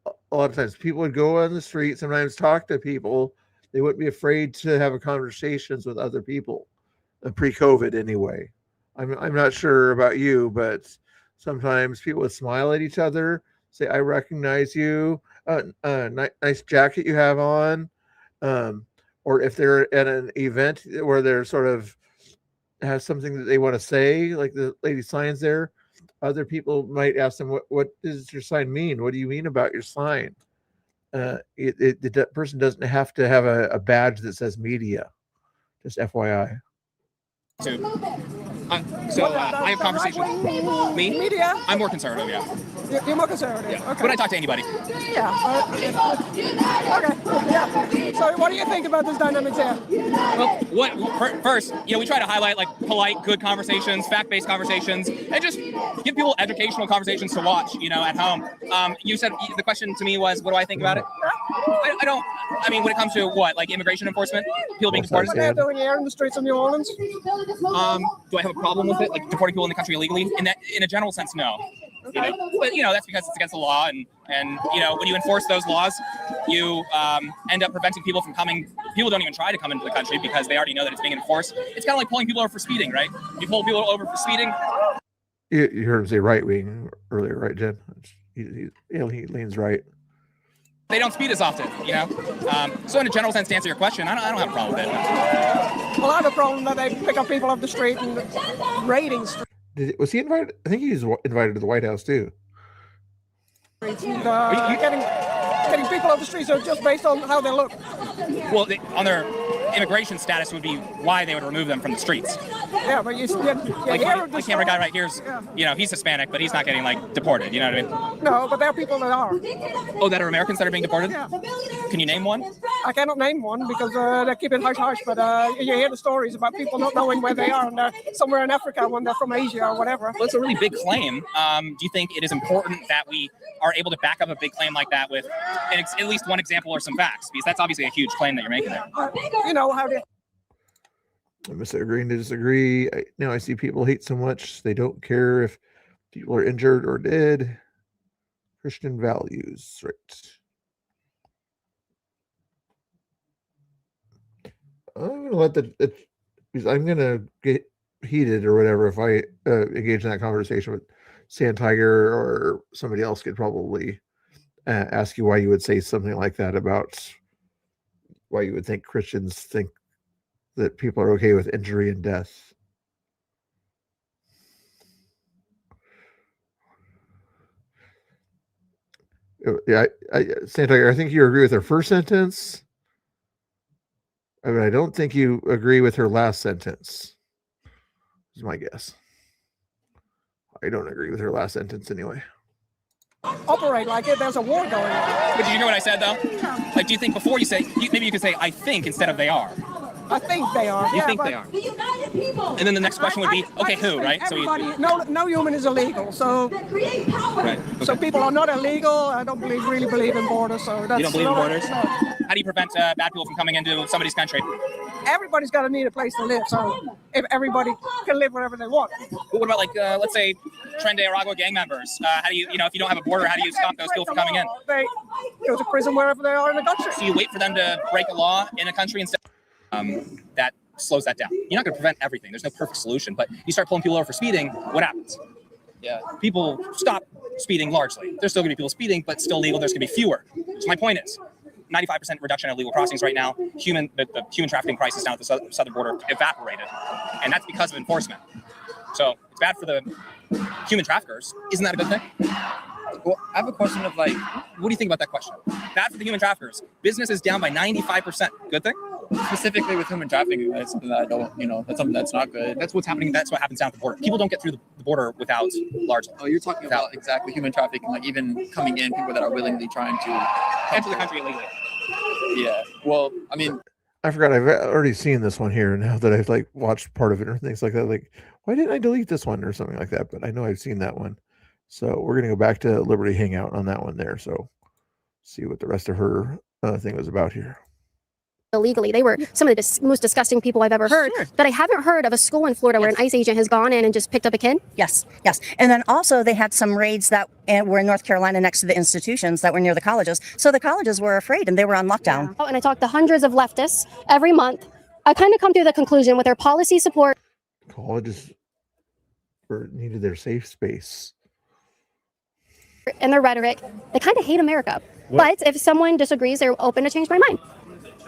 a lot of times. People would go on the street, sometimes talk to people. They wouldn't be afraid to have conversations with other people, pre-COVID anyway. I'm not sure about you, but sometimes people would smile at each other, say, "I recognize you. Nice jacket you have on." Or if they're at an event where they're sort of have something that they want to say, like the lady signs there, other people might ask them, what does your sign mean? What do you mean about your sign? The person doesn't have to have a badge that says media, just FYI. I have conversations. Me? Media? I'm more conservative, yeah. You're more conservative. Yeah. Okay. When I talk to anybody. Yeah. Okay. Yeah. So, what do you think about this dynamics here? Well, first, we try to highlight like polite, good conversations, fact-based conversations, and just give people educational conversations to watch, at home. You said the question to me was, what do I think about it? I don't. I mean, when it comes to what, like immigration enforcement, people being deported. What they're doing here in the streets of New Orleans? Do I have a problem with it, like deporting people in the country illegally? In a general sense, no. Okay. But that's because it's against the law, and when you enforce those laws, you end up preventing people from coming. People don't even try to come into the country because they already know that it's being enforced. It's kind of like pulling people over for speeding, right? You pull people over for speeding. You heard him say right wing earlier, right, Jen? He leans right. They don't speed as often, So in a general sense, to answer your question, I don't have a problem with it. Well, I have a problem that they pick up people off the street and raiding streets. Was he invited? I think he was invited to the White House too. And, getting people off the streets are just based on how they look. Well, on their immigration status would be why they would remove them from the streets. Yeah, but like my camera guy right here's, he's Hispanic, but he's not getting deported. You know what I mean? No, but there are people that are. Oh, that are Americans that are being deported? Yeah. Can you name one? I cannot name one because they keep it hush-hush, but you hear the stories about people not knowing where they are and they're somewhere in Africa when they're from Asia or whatever. Well, it's a really big claim. Do you think it is important that we are able to back up a big claim like that with at least one example or some facts? Because that's obviously a huge claim that you're making there. How do I'm just agreeing to disagree. I see people hate so much they don't care if people are injured or dead. Christian values, right? I'm gonna let because I'm gonna get heated or whatever if I engage in that conversation with Sand Tiger, or somebody else could probably ask you why you would say something like that about why you would think Christians think that people are okay with injury and death. Yeah, Sand Tiger, I think you agree with her first sentence. I mean, I don't think you agree with her last sentence. Is my guess. I don't agree with her last sentence anyway. Operate like it. There's a war going on. But did you hear what I said, though? Like, do you think before you say, maybe you could say, I think, instead of they are? I think they are. You think they are. And then the next question would be, okay, who, right? No human is illegal. So, right. Okay. So people are not illegal. I don't really believe in borders. So that's you don't believe in borders? No. How do you prevent bad people from coming into somebody's country? Everybody's got to need a place to live. So if everybody can live wherever they want. But what about, like, let's say, Tren de Aragua gang members? How do you, if you don't have a border, how do you stop those people from coming in? They go to prison wherever they are in the country. So you wait for them to break a law in a country instead. That slows that down. You're not going to prevent everything. There's no perfect solution, but you start pulling people over for speeding, what happens? Yeah, people stop speeding largely. There's still going to be people speeding, but still legal. There's going to be fewer. So my point is, 95% reduction of legal crossings right now. The human trafficking crisis down at the southern border evaporated, and that's because of enforcement. So it's bad for the human traffickers. Isn't that a good thing? Well, I have a question of, like, what do you think about that question? Bad for the human traffickers. Business is down by 95%. Good thing? Specifically with human trafficking, that's something that I don't, that's something that's not good. That's what's happening. That's what happens down at the border. People don't get through the border without largely. Oh, you're talking about exactly human trafficking, like even coming in, people that are willingly trying to enter the country illegally. Yeah. Well, I mean, I forgot I've already seen this one here now that I've like watched part of it or things like that. Like, why didn't I delete this one or something like that? But I know I've seen that one. So we're gonna go back to Liberty Hangout on that one there. So see what the rest of her thing was about here. Illegally. They were some of the most disgusting people I've ever heard. Sure. But I haven't heard of a school in Florida where an ICE agent has gone in and just picked up a kid. Yes. And then also they had some raids that were in North Carolina next to the institutions that were near the colleges. So the colleges were afraid and they were on lockdown. And I talked to hundreds of leftists every month. I kind of come to the conclusion with their policy support. Colleges needed their safe space. And their rhetoric, they kind of hate America. What? But if someone disagrees, they're open to change my mind.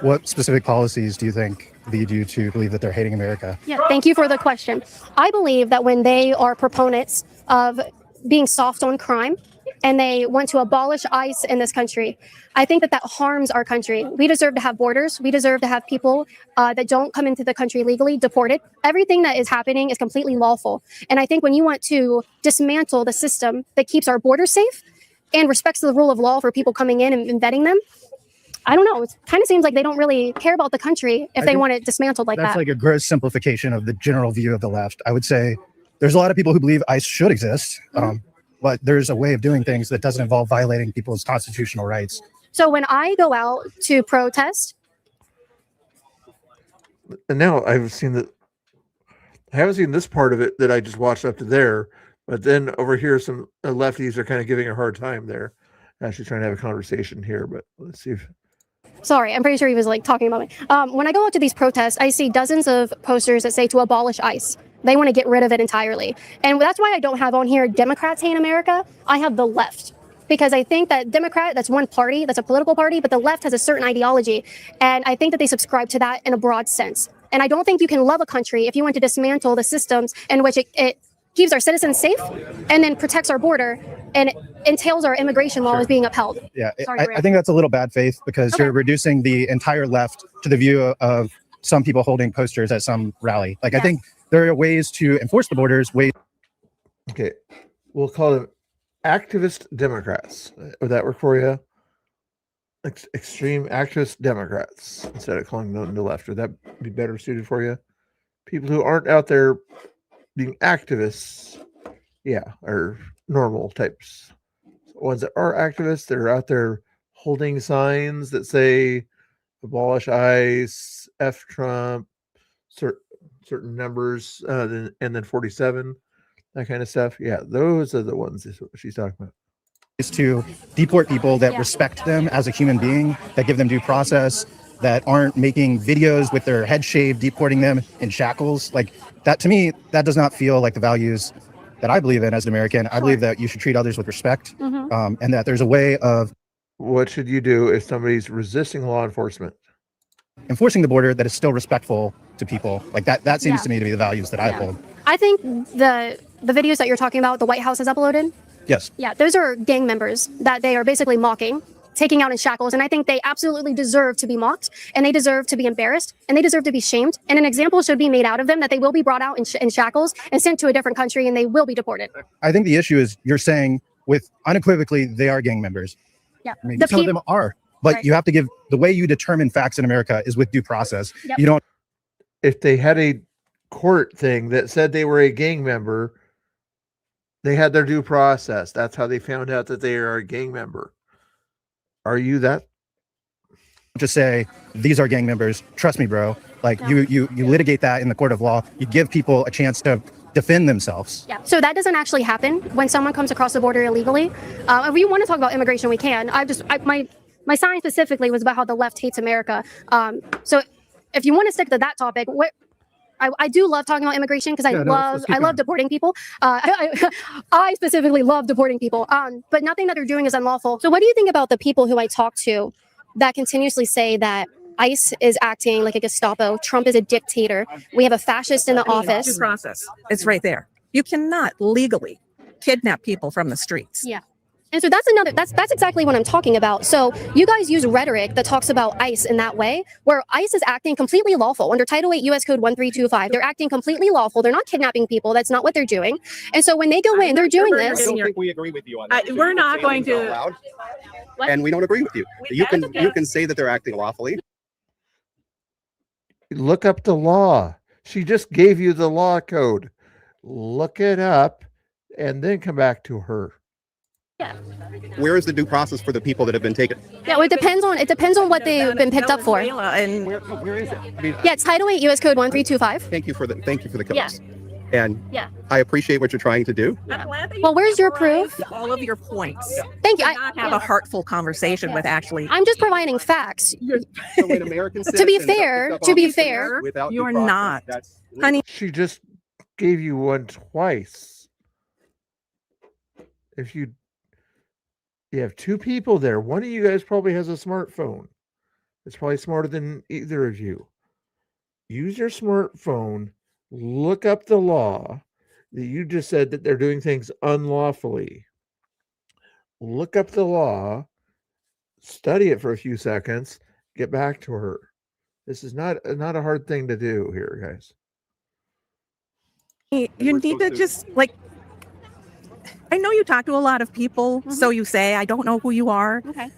What specific policies do you think lead you to believe that they're hating America? Yeah, thank you for the question. I believe that when they are proponents of being soft on crime and they want to abolish ICE in this country, I think that harms our country. We deserve to have borders. We deserve to have people that don't come into the country legally deported. Everything that is happening is completely lawful. And I think when you want to dismantle the system that keeps our borders safe and respects the rule of law for people coming in and vetting them, I don't know. It kind of seems like they don't really care about the country if they want it dismantled like that. That's like a gross simplification of the general view of the left. I would say there's a lot of people who believe ICE should exist, but there's a way of doing things that doesn't involve violating people's constitutional rights. So when I go out to protest, and now I haven't seen this part of it that I just watched up to there, but then over here some lefties are kind of giving a hard time there, actually trying to have a conversation here. But let's see if. Sorry, I'm pretty sure he was like talking about me. When I go out to these protests, I see dozens of posters that say to abolish ICE. They want to get rid of it entirely. And that's why I don't have on here Democrats hate America. I have the left. Because I think that Democrat, that's one party, that's a political party, but the left has a certain ideology. And I think that they subscribe to that in a broad sense. And I don't think you can love a country if you want to dismantle the systems in which it keeps our citizens safe and then protects our border and entails our immigration laws being upheld. Yeah, I think that's a little bad faith because you're reducing the entire left to the view of some people holding posters at some rally. Like, I think there are ways to enforce the borders. Okay, we'll call them activist Democrats. Would that work for you? Extreme activist Democrats instead of calling them the left. Would that be better suited for you? People who aren't out there being activists, are normal types. Ones that are activists, they're out there holding signs that say abolish ICE, F Trump, certain numbers, and then 47, that kind of stuff. Yeah, those are the ones she's talking about. Is to deport people that respect them as a human being, that give them due process, that aren't making videos with their head shaved, deporting them in shackles. Like that, to me, that does not feel like the values that I believe in as an American. I believe that you should treat others with respect, and that there's a way of. What should you do if somebody's resisting law enforcement? Enforcing the border that is still respectful to people. Like that seems to me to be the values that I hold. I think the videos that you're talking about, the White House has uploaded. Yes. Yeah, those are gang members that they are basically mocking taking out in shackles. And I think they absolutely deserve to be mocked, and they deserve to be embarrassed, and they deserve to be shamed. And an example should be made out of them that they will be brought out in shackles and sent to a different country, and they will be deported. I think the issue is you're saying with unequivocally they are gang members. Yeah. Maybe some of them are, but Right. you have to give the way you determine facts in America is with due process. Yep. You don't. If they had a court thing that said they were a gang member, they had their due process. That's how they found out that they are a gang member. Are you that? Just say these are gang members. Trust me, bro. Like you litigate that in the court of law. You give people a chance to defend themselves. Yeah. So that doesn't actually happen when someone comes across the border illegally. If we want to talk about immigration, we can. My sign specifically was about how the left hates America. So if you want to stick to that topic, I do love talking about immigration because I love deporting people. I specifically love deporting people. But nothing that they're doing is unlawful. So what do you think about the people who I talk to that continuously say that ICE is acting like a Gestapo, Trump is a dictator, we have a fascist in the office? Due process. It's right there. You cannot legally kidnap people from the streets. Yeah. And so that's exactly what I'm talking about. So you guys use rhetoric that talks about ICE in that way, where ICE is acting completely lawful under Title 8 U.S. Code 1325. They're acting completely lawful. They're not kidnapping people. That's not what they're doing. And so when they go in, they're doing this. I don't think we agree with you on that. We're not going to. And we don't agree with you. You can say that they're acting lawfully. Look up the law. She just gave you the law code. Look it up and then come back to her. Yeah. Where is the due process for the people that have been taken? Yeah, well, it depends on what they've been picked up for. And where is it? I mean, yeah, it's Title 8 U.S. Code 1325. thank you for the comments. Yeah. And Yeah. I appreciate what you're trying to do. Well, where's your proof? All of your points. Thank you. I not have a heartful conversation with actually. I'm just providing facts. So when American To be citizens fair, pick up to be officers fair, without due you're process, not. that's legal. Honey, She just gave you one twice. If you have two people there, one of you guys probably has a smartphone. It's probably smarter than either of you. Use your smartphone, look up the law that you just said that they're doing things unlawfully. Look up the law, study it for a few seconds, get back to her. This is not a hard thing to do here, guys. you need to just like. I know you talk to a lot of people, so you say, I don't know who you are. Okay.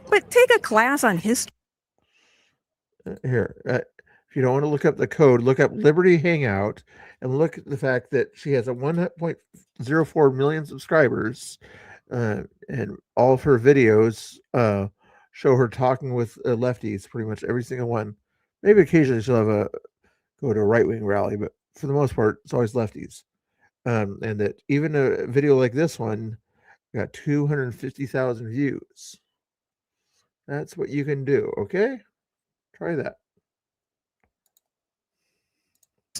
But take a class on history. Here, if you don't want to look up the code, look up Liberty Hangout and look at the fact that she has a 1.04 million subscribers, and all of her videos show her talking with lefties, pretty much every single one. Maybe occasionally she'll go to a right-wing rally, but for the most part, it's always lefties. And that even a video like this one got 250,000 views. That's what you can do, okay? Try that.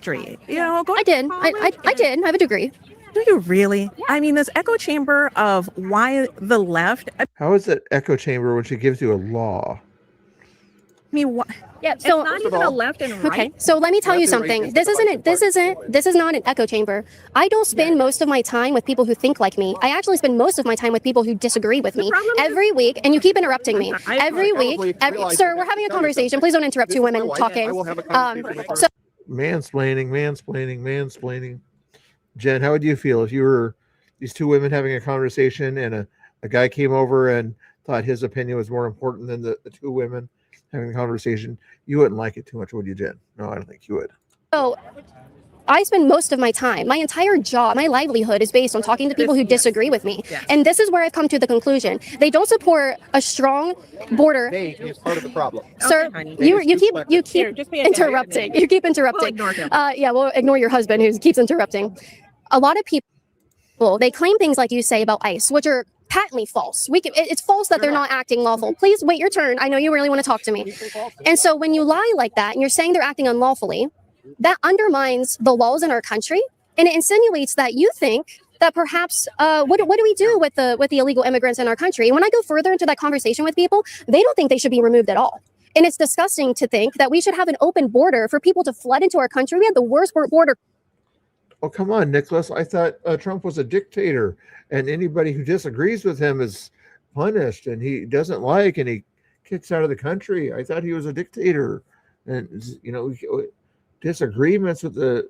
You know, I did. I did. I have a degree. Do you really? Yeah. I mean, this echo chamber of why the left. How is it echo chamber when she gives you a law? I mean, what? Yeah. So it's not even a left and right. Okay. So let me tell you something. This is not an echo chamber. I don't spend most of my time with people who think like me. I actually spend most of my time with people who disagree with me every week. And you keep interrupting me every week. Sir, we're having a conversation. Please don't interrupt two women talking. So mansplaining. Jen, how would you feel if you were these two women having a conversation and a guy came over and thought his opinion was more important than the two women having a conversation? You wouldn't like it too much, would you, Jen? No, I don't think you would. So I spend most of my time, my entire job, my livelihood is based on talking to people who disagree with me. Yes. And this is where I've come to the conclusion. They don't support a strong border. They is part of the problem. Sir, Okay, you keep interrupting. You keep interrupting. We'll ignore him. Yeah, we'll ignore your husband who keeps interrupting. A lot of people, they claim things like you say about ICE, which are patently false. It's false that they're not acting lawful. Please wait your turn. I know you really want to talk to me. And so when you lie like that and you're saying they're acting unlawfully, that undermines the laws in our country, and it insinuates that you think that perhaps what do we do with the illegal immigrants in our country? And when I go further into that conversation with people, they don't think they should be removed at all. And it's disgusting to think that we should have an open border for people to flood into our country. We have the worst border. Oh, come on, Nicholas. I thought Trump was a dictator, and anybody who disagrees with him is punished and he doesn't like, and he kicks out of the country. I thought he was a dictator, and disagreements with the,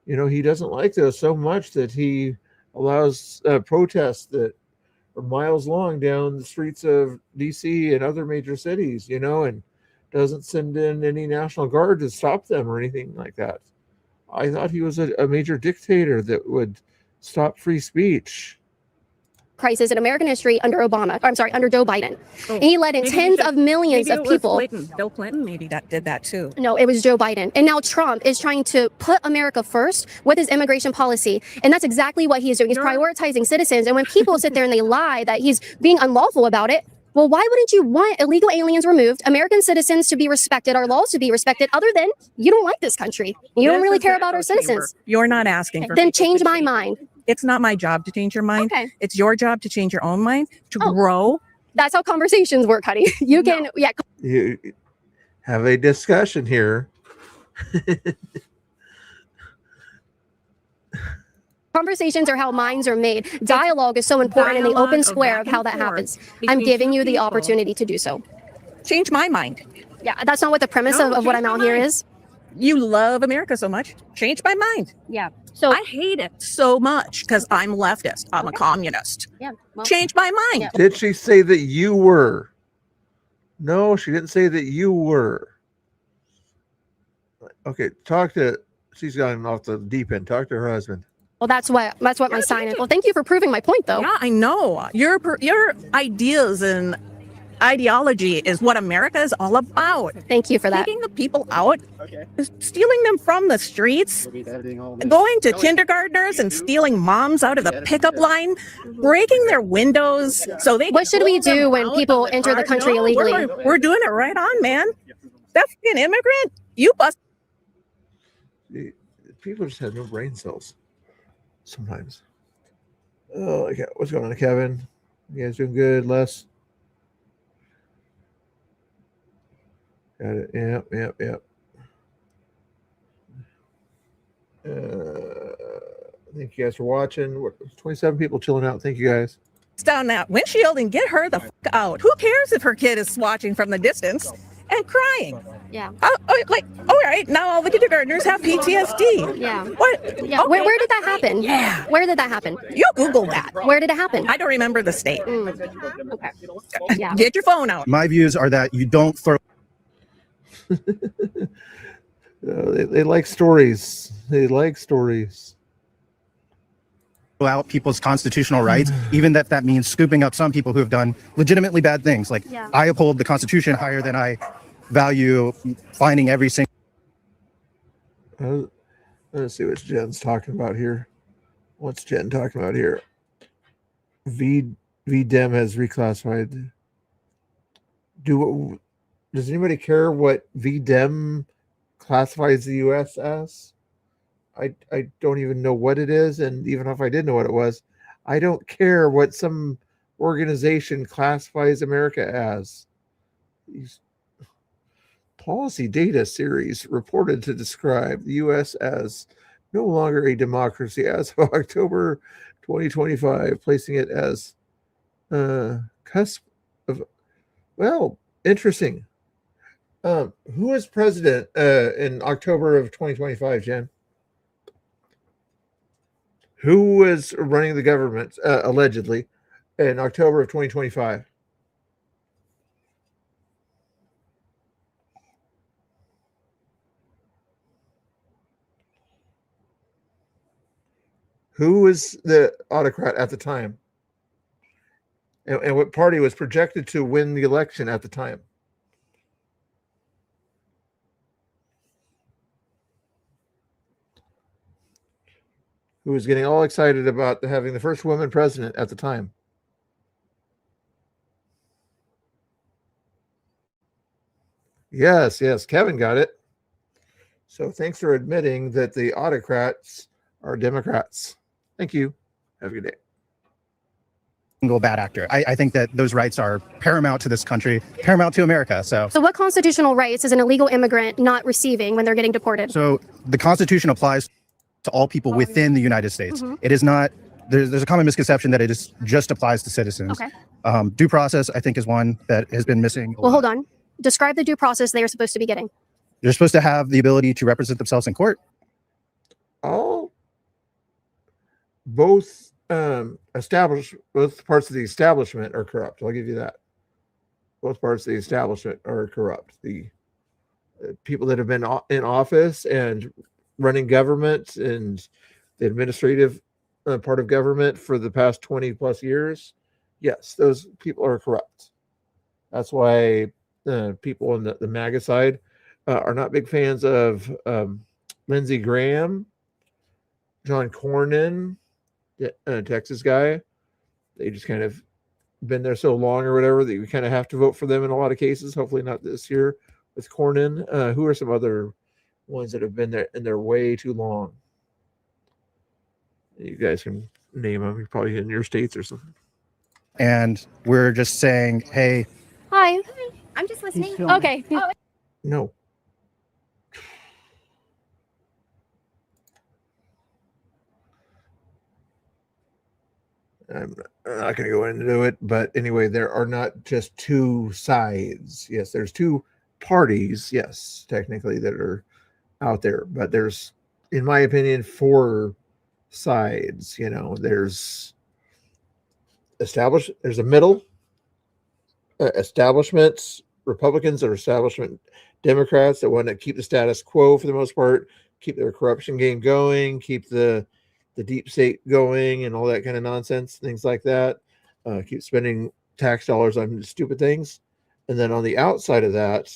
he doesn't like those so much that he allows protests that are miles long down the streets of DC and other major cities, and doesn't send in any National Guard to stop them or anything like that. I thought he was a major dictator that would stop free speech. Crisis in American history under under Joe Biden. And he let in tens of millions of people. Bill Clinton maybe did that too. No, it was Joe Biden. And now Trump is trying to put America first with his immigration policy. And that's exactly what he's doing. He's prioritizing citizens. And when people sit there and they lie that he's being unlawful about it, well, why wouldn't you want illegal aliens removed, American citizens to be respected, our laws to be respected, other than you don't like this country? You don't really care about our citizens. You're not asking for Then change my mind. It's not my job to change your mind. Okay. It's your job to change your own mind, to grow. That's how conversations work, honey. You can, You have a discussion here. Conversations are how minds are made. Dialogue is so important in the open square of how that happens. I'm giving you the opportunity to do so. Change my mind. Yeah, that's not what the premise of what I'm out here is. You love America so much. Change my mind. Yeah. So I hate it so much because I'm leftist. I'm a communist. Yeah. Well, change my mind. Did she say that you were? No, she didn't say that you were. Okay, she's gone off the deep end. Talk to her husband. Well, that's what my sign is. Well, thank you for proving my point, though. Yeah, I know. Your ideas and ideology is what America is all about. Thank you for that. Taking the people out, stealing them from the streets, going to kindergartners and stealing moms out of the pickup line, breaking their windows so they. What should we do when people enter the country illegally? We're doing it right on, man. That fucking immigrant, you bust. People just have no brain cells sometimes. Oh, okay. What's going on, Kevin? You guys doing good? Les? Got it. Yep. Thank you guys for watching. 27 people chilling out. Thank you guys. Down that windshield and get her the fuck out. Who cares if her kid is watching from the distance and crying? Yeah. All right, now all the kindergartners have PTSD. Yeah. What? Yeah. Okay. Where did that happen? Yeah. Where did that happen? You Google that. Where did it happen? I don't remember the state. Okay. Yeah. Get your phone out. My views are that you don't throw. They like stories. They like stories. Out people's constitutional rights, even if that means scooping up some people who have done legitimately bad things. Like, I uphold the Constitution higher than I value finding every single. Let's see what Jen's talking about here. What's Jen talking about here? VDem has reclassified. Does anybody care what VDem classifies the U.S. as? I don't even know what it is, and even if I did know what it was, I don't care what some organization classifies America as. These policy data series reported to describe the U.S. as no longer a democracy as of October 2025, placing it as cusp of. Well, interesting. Who is president in October of 2025, Jen? Who was running the government, allegedly, in October of 2025? Who was the autocrat at the time? And what party was projected to win the election at the time? Who was getting all excited about having the first woman president at the time? Yes, Kevin got it. So thanks for admitting that the autocrats are Democrats. Thank you. Have a good day. Single bad actor. I think that those rights are paramount to this country, paramount to America. So what constitutional rights is an illegal immigrant not receiving when they're getting deported? So the Constitution applies to all people within the United States. It is not there's a common misconception that it just applies to citizens. Okay. Due process, I think, is one that has been missing. Well, hold on. Describe the due process they are supposed to be getting. They're supposed to have the ability to represent themselves in court. Both both parts of the establishment are corrupt. I'll give you that. Both parts of the establishment are corrupt. The people that have been in office and running government and the administrative part of government for the past 20 plus years, yes, those people are corrupt. That's why people on the MAGA side are not big fans of Lindsey Graham, John Cornyn, Texas guy. They just kind of been there so long or whatever that you kind of have to vote for them in a lot of cases. Hopefully not this year with Cornyn. Who are some other ones that have been there and they're way too long? You guys can name them. You're probably in your states or something. And we're just saying, hey. Hi. I'm just listening. Okay. No. I'm not going to go into it, but anyway, there are not just two sides. Yes, there's two parties, yes, technically, that are out there, but there's, in my opinion, four sides. You know, there's there's a middle, establishments, Republicans or establishment Democrats that want to keep the status quo for the most part, keep their corruption game going, keep the deep state going and all that kind of nonsense, things like that. Keep spending tax dollars on stupid things. And then on the outside of that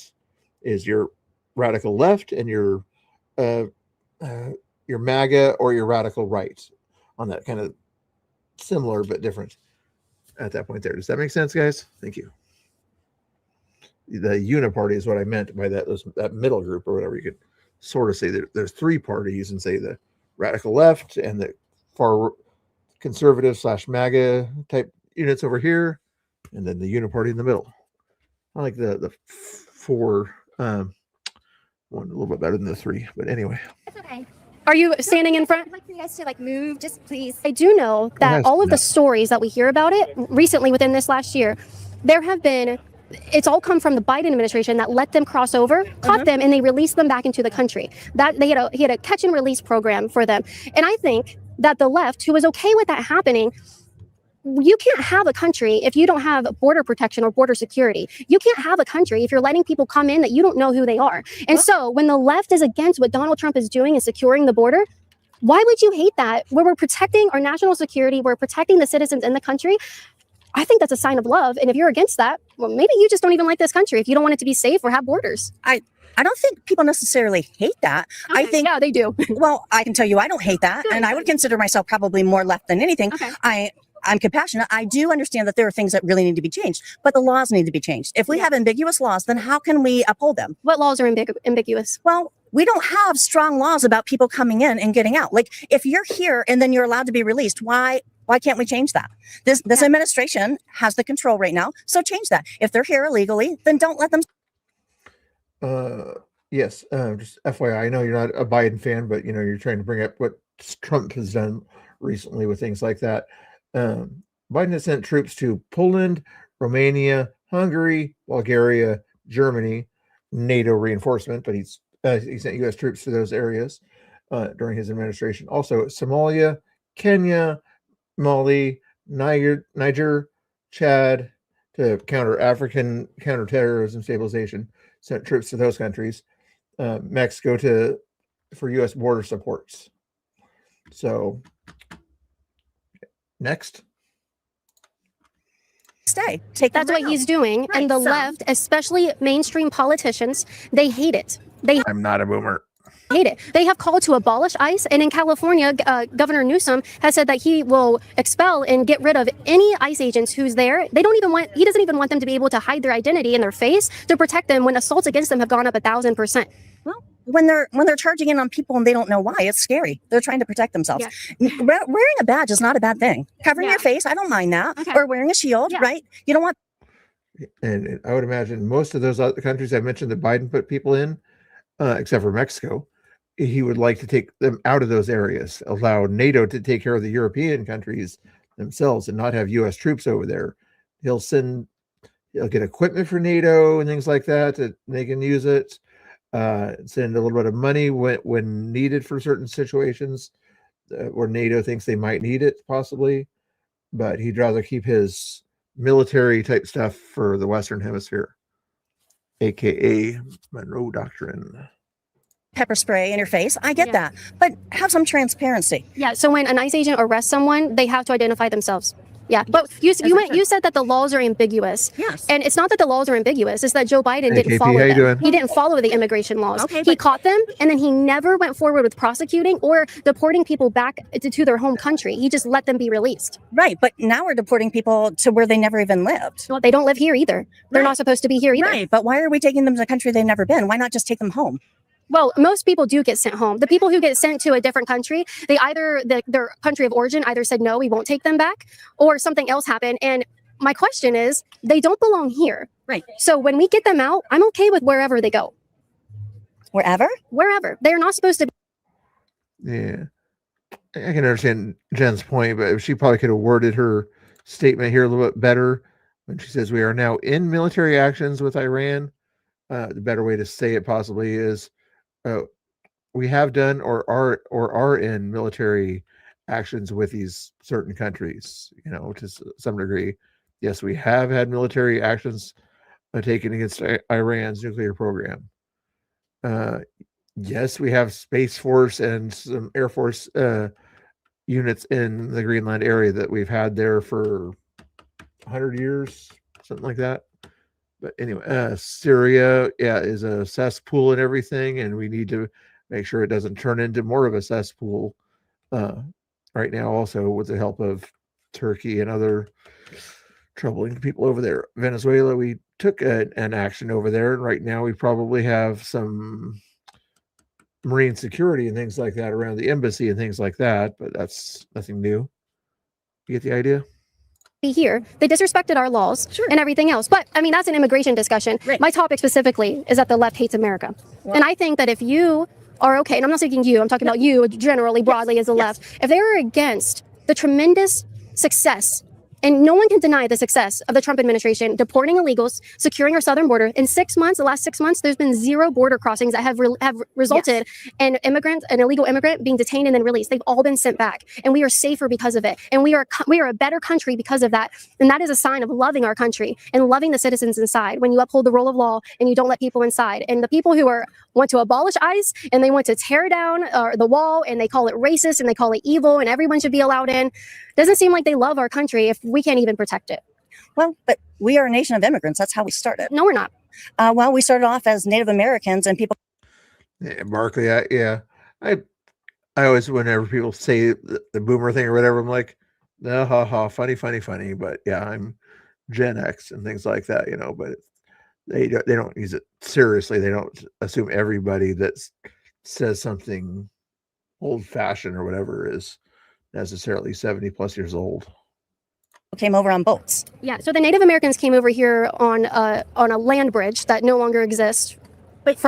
is your radical left and your MAGA or your radical right, on that kind of similar but different at that point there. Does that make sense, guys? Thank you. The uniparty is what I meant by that middle group, or whatever. You could sort of say that there's three parties and say the radical left and the far conservative / MAGA type units over here, and then the uniparty in the middle. I like the four, one a little bit better than the three, but anyway. It's okay. Are you standing in front? I'd like for you guys to move, just please. I do know that all of the stories that we hear about it recently within this last year, there have been, it's all come from the Biden administration that let them cross over, caught them, and they released them back into the country. That he had a catch and release program for them. And I think that the left, who was okay with that happening, you can't have a country if you don't have border protection or border security. You can't have a country if you're letting people come in that you don't know who they are. And so when the left is against what Donald Trump is doing and securing the border, why would you hate that? Where we're protecting our national security, we're protecting the citizens in the country. I think that's a sign of love. And if you're against that, well, maybe you just don't even like this country if you don't want it to be safe or have borders. I don't think people necessarily hate that. Okay, I think, yeah, they do. Well, I can tell you I don't hate that. And I would consider myself probably more left than anything. Okay. I'm compassionate. I do understand that there are things that really need to be changed, but the laws need to be changed. If we have ambiguous laws, then how can we uphold them? What laws are ambiguous? Well, we don't have strong laws about people coming in and getting out. Like, if you're here and then you're allowed to be released, why can't we change that? This administration has the control right now, so change that. If they're here illegally, then don't let them. Yes, just FYI, I know you're not a Biden fan, but you're trying to bring up what Trump has done recently with things like that. Biden has sent troops to Poland, Romania, Hungary, Bulgaria, Germany, NATO reinforcement, but he sent U.S. troops to those areas during his administration. Also, Somalia, Kenya, Mali, Niger, Chad, to counter African counterterrorism stabilization, sent troops to those countries. Mexico for U.S. border supports. So, next. That's what he's doing. Right, and the left, especially mainstream politicians, they hate it. I'm not a boomer. Hate it. They have called to abolish ICE, and in California, Governor Newsom has said that he will expel and get rid of any ICE agents who's there. He doesn't even want them to be able to hide their identity in their face to protect them when assaults against them have gone up 1,000%. Well, when they're charging in on people and they don't know why, it's scary. They're trying to protect themselves. Yeah. Wearing a badge is not a bad thing. Covering your face, I don't mind that. Okay. Or wearing a shield, right? You don't want. And I would imagine most of those other countries I mentioned that Biden put people in, except for Mexico, he would like to take them out of those areas, allow NATO to take care of the European countries themselves and not have U.S. troops over there. He'll get equipment for NATO and things like that they can use it. Send a little bit of money when needed for certain situations where NATO thinks they might need it, possibly. But he'd rather keep his military type stuff for the Western Hemisphere, aka Monroe Doctrine. Pepper spray in your face. I get that, but have some transparency. Yeah. So when an ICE agent arrests someone, they have to identify themselves. Yeah, but you said that the laws are ambiguous. Yes. And it's not that the laws are ambiguous. It's that Joe Biden didn't KP, follow how you them. doing? He didn't follow the immigration laws. Okay, he caught them, and then he never went forward with prosecuting or deporting people back to their home country. He just let them be released. Right, but now we're deporting people to where they never even lived. Well, they don't live here either. They're not supposed to be here either. Right, but why are we taking them to a country they've never been? Why not just take them home? Well, most people do get sent home. The people who get sent to a different country, they either their country of origin either said no, we won't take them back, or something else happened. And my question is, they don't belong here. Right. So when we get them out, I'm okay with wherever they go. Wherever? Wherever. They're not supposed to be. Yeah, I can understand Jen's point, but she probably could have worded her statement here a little bit better when she says we are now in military actions with Iran. The better way to say it possibly is we have done or are in military actions with these certain countries, to some degree. Yes, we have had military actions taken against Iran's nuclear program. Yes, we have Space Force and some Air Force units in the Greenland area that we've had there for 100 years, something like that. But anyway, Syria, is a cesspool and everything, and we need to make sure it doesn't turn into more of a cesspool right now, also with the help of Turkey and other troubling people over there. Venezuela, we took an action over there, and right now we probably have some marine security and things like that around the embassy and things like that, but that's nothing new. You get the idea? Here. They disrespected our laws and everything else. But I mean, that's an immigration discussion. Right. My topic specifically is that the left hates America. Well, and I think that if you are okay, and I'm not saying you, I'm talking about you generally, broadly as the left, if they were against the tremendous success, and no one can deny the success of the Trump administration deporting illegals, securing our southern border. In 6 months, the last 6 months, there's been 0 border crossings that have resulted in an illegal immigrant being detained and then released. They've all been sent back, and we are safer because of it. And we are a better country because of that. And that is a sign of loving our country and loving the citizens inside. When you uphold the rule of law and you don't let people inside, and the people who want to abolish ICE and they want to tear down the wall and they call it racist and they call it evil and everyone should be allowed in. Doesn't seem like they love our country if we can't even protect it. Well, but we are a nation of immigrants. That's how we started. No, we're not. Well, we started off as Native Americans and people. Yeah, Barkley, I always, whenever people say the boomer thing or whatever, I'm like, no, funny. But yeah, I'm Gen X and things like that, but they don't use it seriously. They don't assume everybody that says something old fashioned or whatever is necessarily 70 plus years old. Came over on boats. Yeah, so the Native Americans came over here on a land bridge that no longer exists. But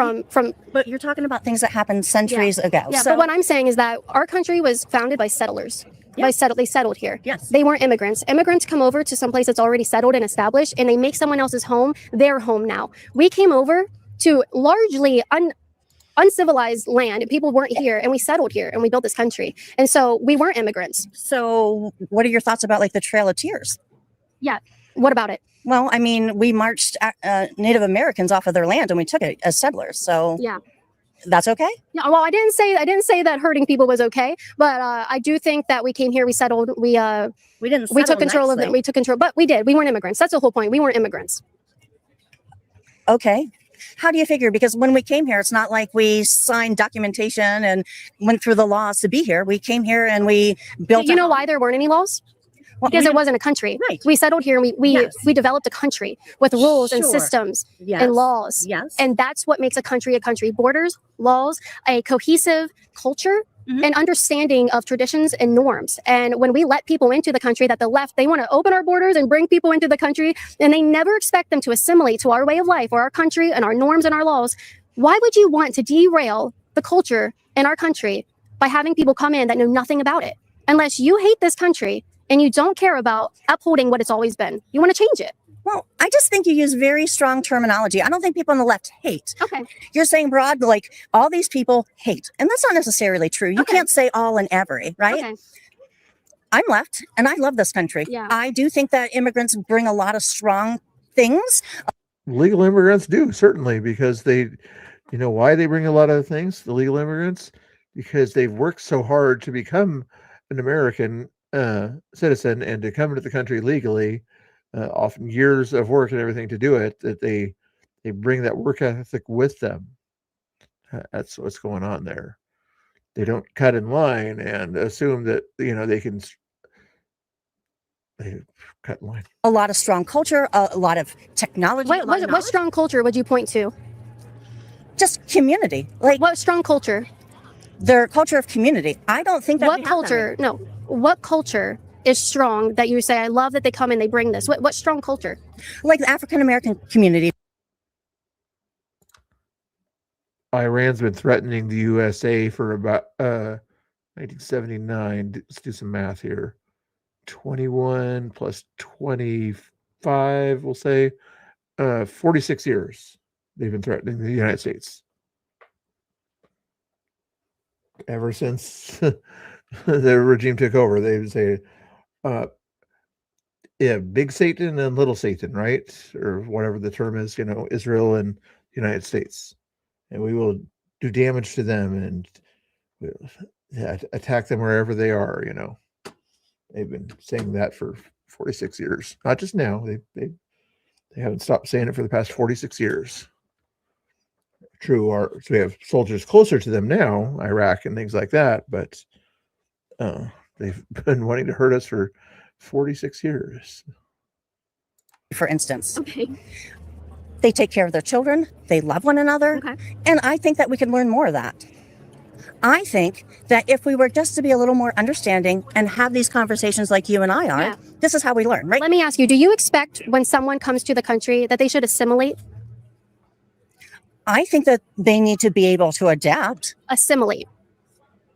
but you're talking about things that happened centuries ago. Yeah, so but what I'm saying is that our country was founded by settlers. They settled here. Yes. They weren't immigrants. Immigrants come over to some place that's already settled and established, and they make someone else's home their home now. We came over to largely uncivilized land, and people weren't here, and we settled here and we built this country. And so we weren't immigrants. So what are your thoughts about like the Trail of Tears? Yeah. What about it? Well, I mean, we marched Native Americans off of their land and we took it as settlers. So yeah, that's okay. Yeah. Well, I didn't say that hurting people was okay, but I do think that we came here, we settled, we took control of it, we took control, but we did. We weren't immigrants. That's the whole point. We weren't immigrants. Okay. How do you figure? Because when we came here, it's not like we signed documentation and went through the laws to be here. We came here and we built. You know why there weren't any laws? Well, because it wasn't a country. Right. We settled here and we developed a country with rules and Sure. systems Yes. and laws. Yes. And that's what makes a country a country. Borders, laws, a cohesive culture, and understanding of traditions and norms. And when we let people into the country, that the left, they want to open our borders and bring people into the country, and they never expect them to assimilate to our way of life or our country and our norms and our laws. Why would you want to derail the culture in our country by having people come in that know nothing about it. Unless you hate this country and you don't care about upholding what it's always been, you want to change it. Well, I just think you use very strong terminology. I don't think people on the left hate. Okay. You're saying broad, like all these people hate. And that's not necessarily true. You can't say all and every, right? Okay. I'm left and I love this country. Yeah. I do think that immigrants bring a lot of strong things. Legal immigrants do, certainly, because they, you know, why they bring a lot of things, the legal immigrants, because they've worked so hard to become an American citizen and to come into the country legally, often years of work and everything to do it, that they bring that work ethic with them. That's what's going on there. They don't cut in line and assume that, you know, they cut in line. A lot of strong culture, a lot of technology. What strong culture would you point to? Just community. Like what strong culture? Their culture of community. I don't think that what culture? No, what culture is strong that you say, I love that they come and they bring this? What strong culture? Like the African American community. Iran's been threatening the USA for about 1979. Let's do some math here. 21 plus 25, we'll say 46 years they've been threatening the United States. Ever since the regime took over, they would say, yeah, big Satan and little Satan, right? Or whatever the term is, you know, Israel and the United States. And we will do damage to them and attack them wherever they are, you know. They've been saying that for 46 years. Not just now. They haven't stopped saying it for the past 46 years. True, so we have soldiers closer to them now, Iraq and things like that, but they've been wanting to hurt us for 46 years. For instance. Okay. They take care of their children. They love one another. Okay. And I think that we can learn more of that. I think that if we were just to be a little more understanding and have these conversations like you and I are, this is how we learn, right? Let me ask you, do you expect when someone comes to the country that they should assimilate? I think that they need to be able to adapt. Assimilate.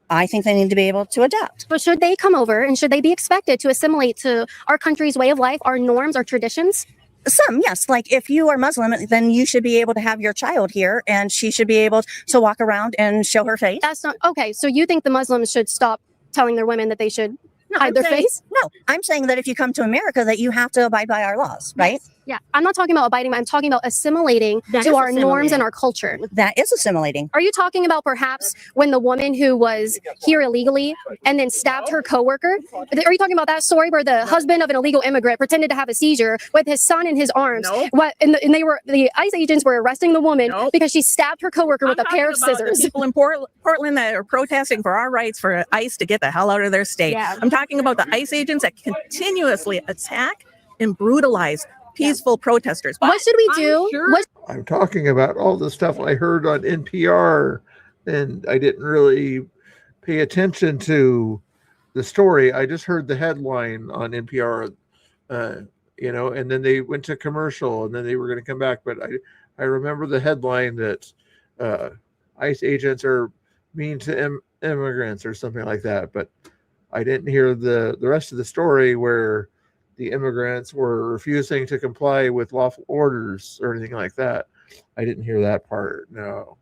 I think they need to be able to adapt. But should they come over and should they be expected to assimilate to our country's way of life, our norms, our traditions? Some, yes. Like if you are Muslim, then you should be able to have your child here and she should be able to walk around and show her face. That's not okay. So you think the Muslims should stop telling their women that they should hide their face? No, I'm saying that if you come to America, that you have to abide by our laws, right? Yes. Yeah, I'm not talking about abiding, I'm talking about assimilating to our norms and our culture. That is assimilating. Are you talking about perhaps when the woman who was here illegally and then stabbed her coworker? Are you talking about that story where the husband of an illegal immigrant pretended to have a seizure with his son in his arms? No. And the ICE agents were arresting the woman because she stabbed her coworker with a pair of scissors. The people in Portland that are protesting for our rights for ICE to get the hell out of their state. Yeah. I'm talking about the ICE agents that continuously attack and brutalize peaceful protesters. What should we do? I'm talking about all the stuff I heard on NPR, and I didn't really pay attention to the story. I just heard the headline on NPR, you know, and then they went to commercial, and then they were going to come back. But I remember the headline that ICE agents are mean to immigrants or something like that. But I didn't hear the rest of the story where the immigrants were refusing to comply with lawful orders or anything like that. I didn't hear that part. No.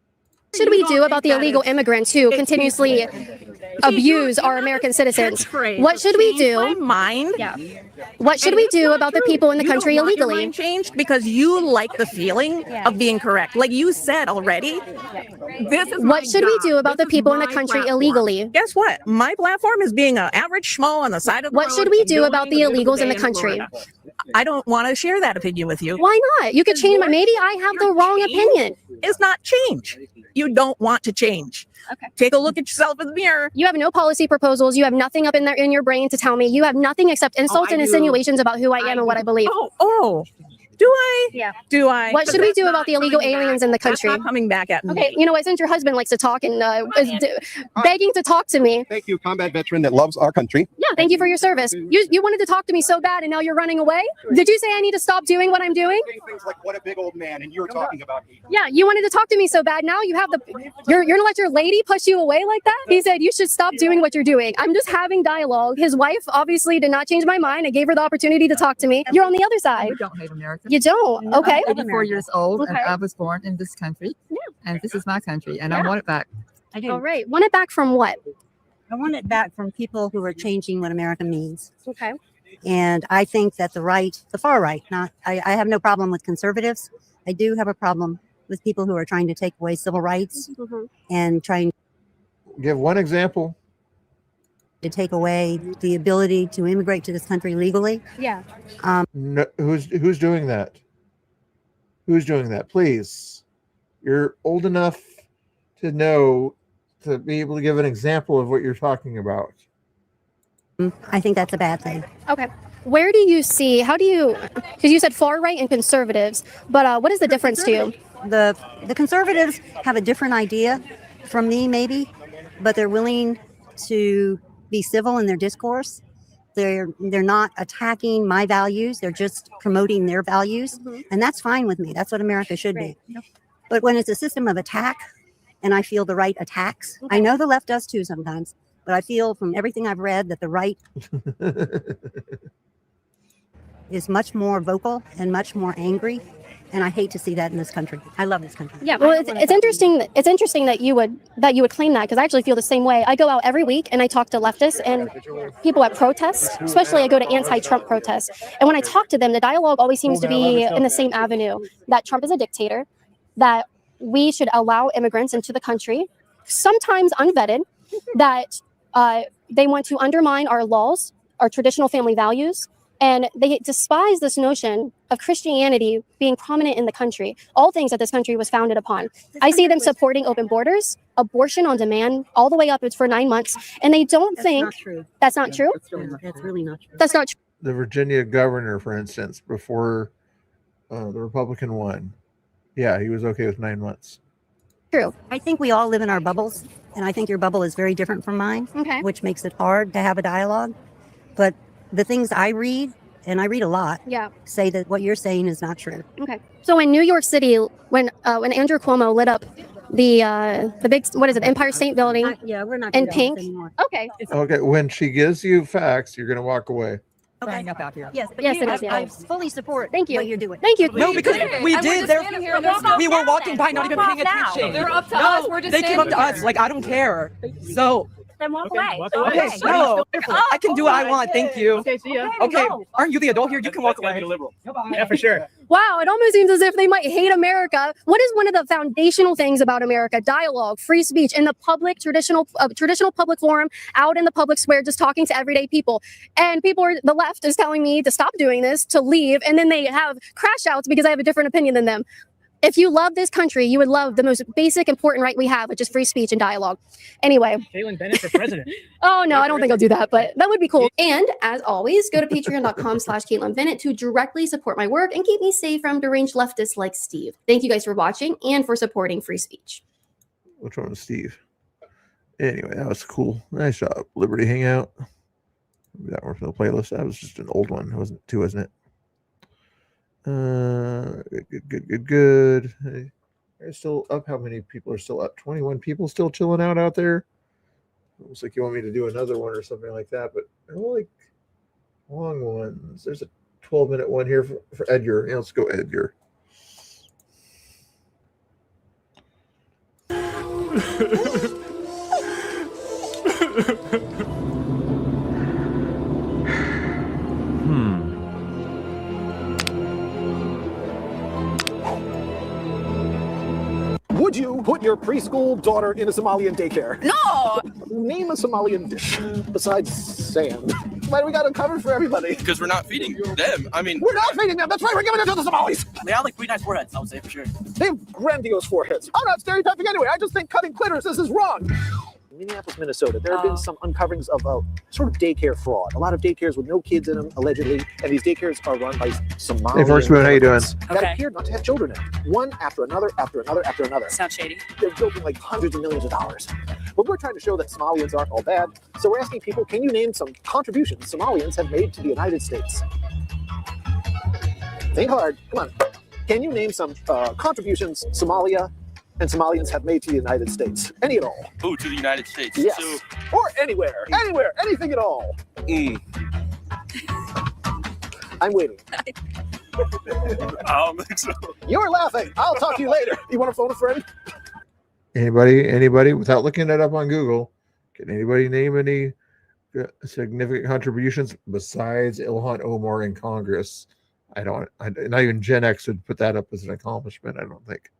What should we do about the illegal immigrants who continuously abuse our American citizens? What should we do? My mind. Yeah. What should we do about the people in the country You don't want your illegally? mind changed because you like the feeling of being correct. Like you said already. This is What should we do about the people in the country illegally? Guess what? My platform is being an average schmo on the side of the What road should we and do about the doing a beautiful illegals in the day country? Florida. I don't want to share that opinion with you. Why not? You could change my. Maybe I have the wrong opinion. It's not change. You don't want to change. Okay. Take a look at yourself in the mirror. You have no policy proposals. You have nothing up in your brain to tell me. You have nothing except insults and do. insinuations about who I am and what I believe. Oh, Do I? Yeah. Do I? What But should we that's do not about the illegal coming back. aliens in the That's country? not coming back at me. Okay, you know what? Since your husband likes to talk and begging to talk to me. Thank you, combat veteran that loves our country. Yeah, thank you for your service. You wanted to talk to me so bad, and now you're running away. Did you say I need to stop doing what I'm doing? Things like what a big old man, and you're talking about hate. Yeah, you wanted to talk to me so bad. Now you have you're gonna let your lady push you away like that? He said you should stop doing what you're doing. I'm just having dialogue. His wife obviously did not change my mind. I gave her the opportunity to talk to me. You're on the other side. You don't hate America. You don't? Okay. I'm 84 years old, and Okay. I was born in this country. Yeah. And this is my country, and I Yeah. want it back. I do. All right. Want it back from what? I want it back from people who are changing what America means. Okay. And I think that the far right, I have no problem with conservatives. I do have a problem with people who are trying to take away civil rights and trying Give one example. to take away the ability to immigrate to this country legally. Yeah. No, who's doing that? Who's doing that? Please. You're old enough to know to be able to give an example of what you're talking about. I think that's a bad thing. Okay. Where do you see? How do you? Because you said far right and conservatives, but what is the difference to you? The conservatives have a different idea from me, maybe, but they're willing to be civil in their discourse. They're not attacking my values. They're just promoting their values, and that's fine with me. That's what America should be. But when it's a system of attack, and I feel the right attacks, I know the left does too sometimes, but I feel from everything I've read that the right is much more vocal and much more angry. And I hate to see that in this country. I love this country. Yeah, well, it's interesting. It's interesting that you would claim that, because I actually feel the same way. I go out every week and I talk to leftists and people at protests. Especially, I go to anti-Trump protests, and when I talk to them, the dialogue always seems to be in the same avenue: that Trump is a dictator, that we should allow immigrants into the country, sometimes unvetted, that they want to undermine our laws, our traditional family values. And they despise this notion of Christianity being prominent in the country, all things that this country was founded upon. I see them supporting open borders, abortion on demand, all the way up for 9 months. And they don't think not true. That's not true. That's really not true. That's not true. The Virginia governor, for instance, before the Republican won, yeah, he was okay with 9 months. True. I think we all live in our bubbles, and I think your bubble is very different from mine, which makes it hard to have a dialogue. But the things I read, and I read a lot, say that what you're saying is not true. Okay. So in New York City, when Andrew Cuomo lit up the big, what is it, Empire State Building? We're not in gonna do pink. this anymore. Okay. Okay, when she gives you facts, you're gonna walk away. Crying up out here. Yes, but Yes, you, it is, I yes. fully support Thank you. what you're doing. Thank you. No, because we did. We were walking by, not even paying now. attention. They're up to No, us. We're just they came up to standing us here. like I don't care. So Then walk away. okay, no, I can do what I want. Thank you. Okay, see ya. Okay, Go. aren't you the adult here? You can walk away. Yeah, for sure. Wow, it almost seems as if they might hate America. What is one of the foundational things about America? Dialogue, free speech, in the public, traditional public forum, out in the public square, just talking to everyday people. And the left is telling me to stop doing this, to leave, and then they have crash outs because I have a different opinion than them. If you love this country, you would love the most basic, important right we have, which is free speech and dialogue. Anyway. Jalen Bennett for president. Oh, no, I don't think I'll do that, but that would be cool. And as always, go to patreon.com/Caitlin Bennett to directly support my work and keep me safe from deranged leftists like Steve. Thank you guys for watching and for supporting free speech. Which one was Steve? Anyway, that was cool. Nice job. Liberty Hangout. Maybe that worked in the playlist. That was just an old one. It wasn't too, wasn't it? Good. Hey, they're still up. How many people are still up? 21 people still chilling out there. Looks like you want me to do another one or something like that, but they're all like long ones. There's a 12-minute one here for Edgar. Yeah, let's go Edgar. Would you put your preschool daughter in a Somalian daycare? No! Name a Somalian dish besides sand. Why do we got it covered for everybody? Because we're not feeding them. I mean, We're not feeding them. That's right. We're giving it to the Somalis. they have like pretty nice foreheads, I would say for sure. They have grandiose foreheads. I'm not stereotyping anyway. I just think cutting clitoris is wrong. Minneapolis, Minnesota, there have been some uncoverings of a sort of daycare fraud. A lot of daycares with no kids in them, allegedly, and these daycares are run by Somalian Hey, Firstman, how you doing? that appeared not to have children in them. One after another, after another, after another. Sounds shady. They're building like hundreds of millions of dollars. But we're trying to show that Somalians aren't all bad. So we're asking people, can you name some contributions Somalians have made to the United States? Think hard. Come on. Can you name some contributions Somalia and Somalians have made to the United States? Any at all? Oh, to the United States. Yes. So, Or anywhere. Anywhere. Anything at all. I'm waiting. so. You're laughing. I'll talk to you later. You want to phone a friend? Anybody, without looking it up on Google, can anybody name any significant contributions besides Ilhan Omar in Congress? Not even Gen X would put that up as an accomplishment, I don't think.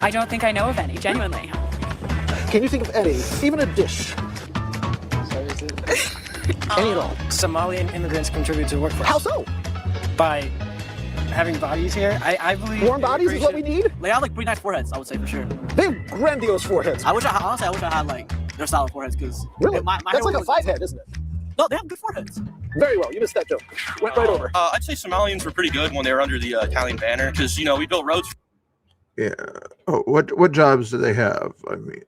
I don't think I know of any, genuinely. Can you think of any? Even a dish? Any at all? Somalian immigrants contribute to the workforce. How so? By having bodies here. I believe warm bodies is what we need? They have like pretty nice foreheads, I would say for sure. They have grandiose foreheads. Honestly, I wish I had like their style of foreheads because really, my that's like a 5 head, isn't it? No, they have good foreheads. Very well, you missed that joke. Went right over. I'd say Somalians were pretty good when they were under the Italian banner because we built roads. Yeah. Oh, what jobs do they have? I mean,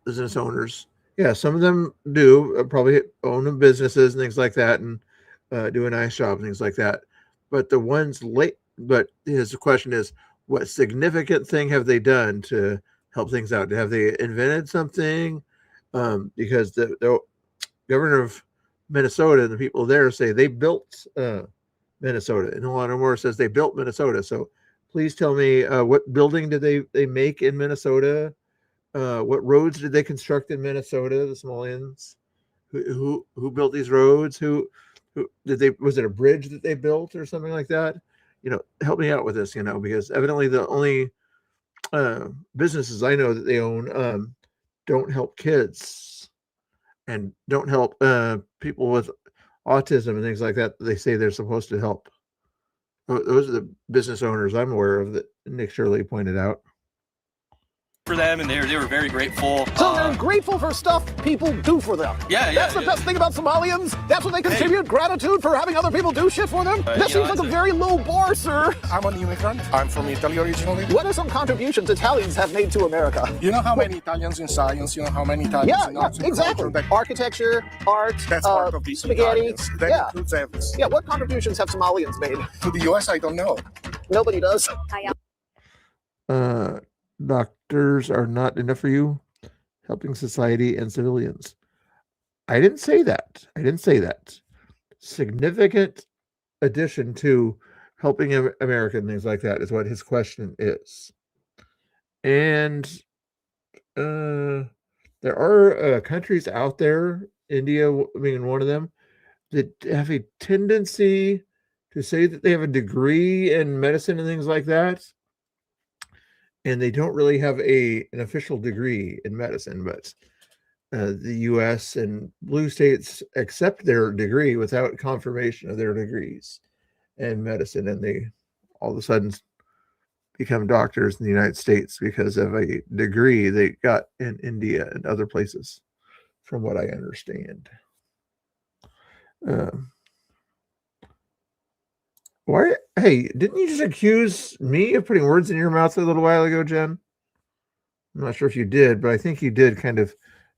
business owners. Yeah, some of them do probably own businesses and things like that, and do a nice job and things like that. But the ones late. But his question is, what significant thing have they done to help things out? Have they invented something? Because the governor of Minnesota and the people there say they built Minnesota, and Ilhan Omar says they built Minnesota. So please tell me, what building did they make in Minnesota? What roads did they construct in Minnesota? The Somalians, who built these roads? Who did they? Was it a bridge that they built or something like that? Help me out with this. Because evidently the only businesses I know that they own don't help kids and don't help people with autism and things like that. They say they're supposed to help. Those are the business owners I'm aware of that Nick Shirley pointed out. For them, and they were very grateful. So they're grateful for stuff people do for them. Yeah, That's the best thing about Somalians. That's what they contribute. Gratitude for having other people do shit for them. That seems like a very low bar, sir. I'm an immigrant. I'm from Italy originally. What are some contributions Italians have made to America? You know how many Italians in science? You know how many Italians in arts? Exactly. Architecture, art, that's part of the spaghetti. Italians. That includes everything. Yeah, what contributions have Somalians made? To the U.S., I don't know. Nobody does. Doctors are not enough for you, helping society and civilians. I didn't say that. Significant addition to helping America and things like that is what his question is. And there are countries out there, India being one of them, that have a tendency to say that they have a degree in medicine and things like that. And they don't really have an official degree in medicine, but the U.S. and blue states accept their degree without confirmation of their degrees in medicine, and they all of a sudden become doctors in the United States because of a degree they got in India and other places, from what I understand. Why? Hey, didn't you just accuse me of putting words in your mouth a little while ago, Jen? I'm not sure if you did, but I think you did kind of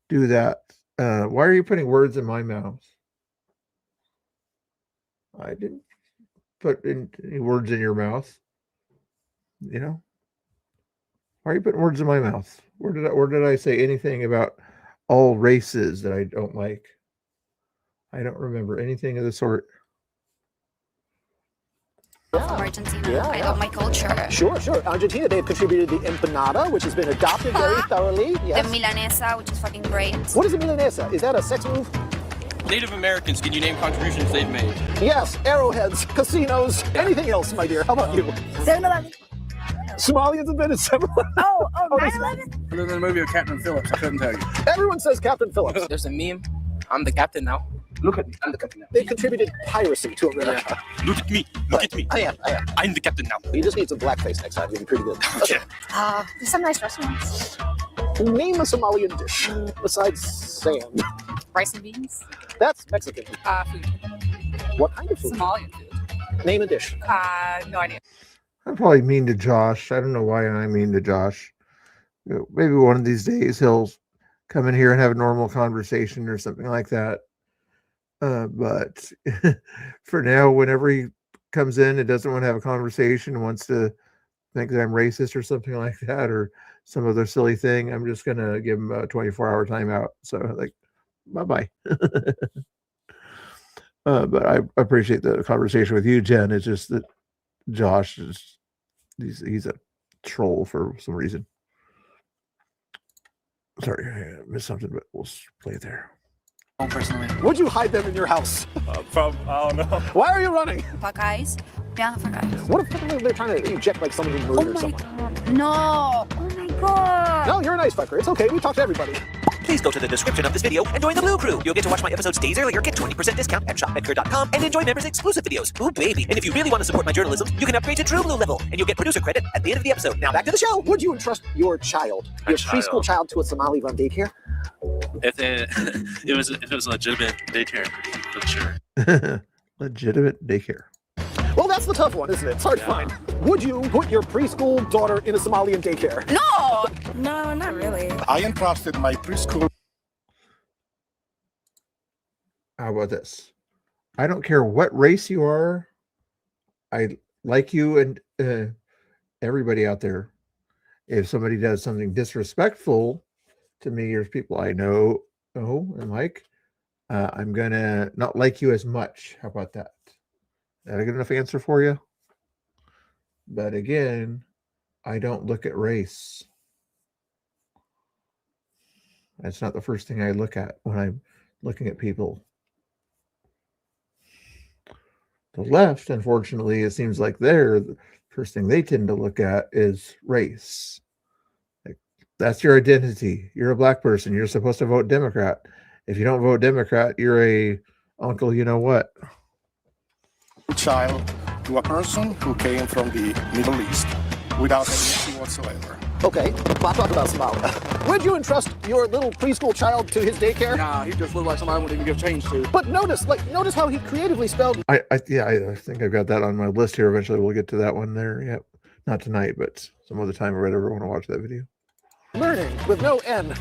do that. Why are you putting words in my mouth? I didn't put any words in your mouth. Why are you putting words in my mouth? Where did I say anything about all races that I don't like? I don't remember anything of the sort. From Argentina. I love my culture. Sure. Argentina, they've contributed the empanada, which has been adopted very thoroughly. Yes. The milanesa, which is fucking great. What is a milanesa? Is that a sex move? Native Americans, can you name contributions they've made? Yes, arrowheads, casinos, anything else, my dear. How about you? 7-Eleven. Somalians have been at 7-Eleven. Oh, 9/11? I live in the movie of Captain Phillips. I couldn't tell you. Everyone says Captain Phillips. There's a meme. I'm the captain now. Look at me. I'm the captain now. They contributed piracy to America. Yeah. Look at me. I am. I'm the captain now. You just need some blackface next time. You'll be pretty good. Okay. There's some nice restaurants. Name a Somalian dish besides sand. Rice and beans. That's Mexican. Food. What kind of food? Somalian food. Name a dish. No idea. I'm probably mean to Josh. I don't know why I'm mean to Josh. Maybe one of these days he'll come in here and have a normal conversation or something like that. But for now, whenever he comes in and doesn't want to have a conversation, wants to think that I'm racist or something like that, or some other silly thing, I'm just going to give him a 24-hour timeout. So, like, bye-bye. But I appreciate the conversation with you, Jen. It's just that Josh is he's a troll for some reason. Sorry, I missed something, but we'll play it there. Personally, would you hide them in your house? I don't know. Why are you running? Guys. Yeah, guys. What if they're trying to eject like someone who murdered someone? God. No. Oh my god. No, you're a nice fucker. It's okay. We talk to everybody. Please go to the description of this video and join the Blue Crew. You'll get to watch my episodes days earlier, get 20% discount at shopmedcur.com, and enjoy members exclusive videos. Ooh, baby. And if you really want to support my journalism, you can upgrade to True Blue level, and you'll get producer credit at the end of the episode. Now back to the show. Would you entrust your child, your preschool child, to a Somali-run daycare? If it was a legitimate daycare, for sure. Legitimate daycare. Well, that's the tough one, isn't it? It's hard to find. Would you put your preschool daughter in a Somalian daycare? No, not really. I entrusted my preschool. How about this? I don't care what race you are. I like you and everybody out there. If somebody does something disrespectful to me or people I know and like, I'm gonna not like you as much. How about that? Is that a good enough answer for you? But again, I don't look at race. That's not the first thing I look at when I'm looking at people. The left, unfortunately, it seems like the first thing they tend to look at is race. Like, that's your identity. You're a black person. You're supposed to vote Democrat. If you don't vote Democrat, you're a uncle, you know what? Child to a person who came from the Middle East without any issue whatsoever. Okay, I'll talk about Somalia. Would you entrust your little preschool child to his daycare? Nah, he just looked like somebody I wouldn't even give change to. But notice how he creatively spelled. I think I've got that on my list here. Eventually, we'll get to that one there. Yep, not tonight, but some other time or whatever. Want to watch that video? Learning with no N.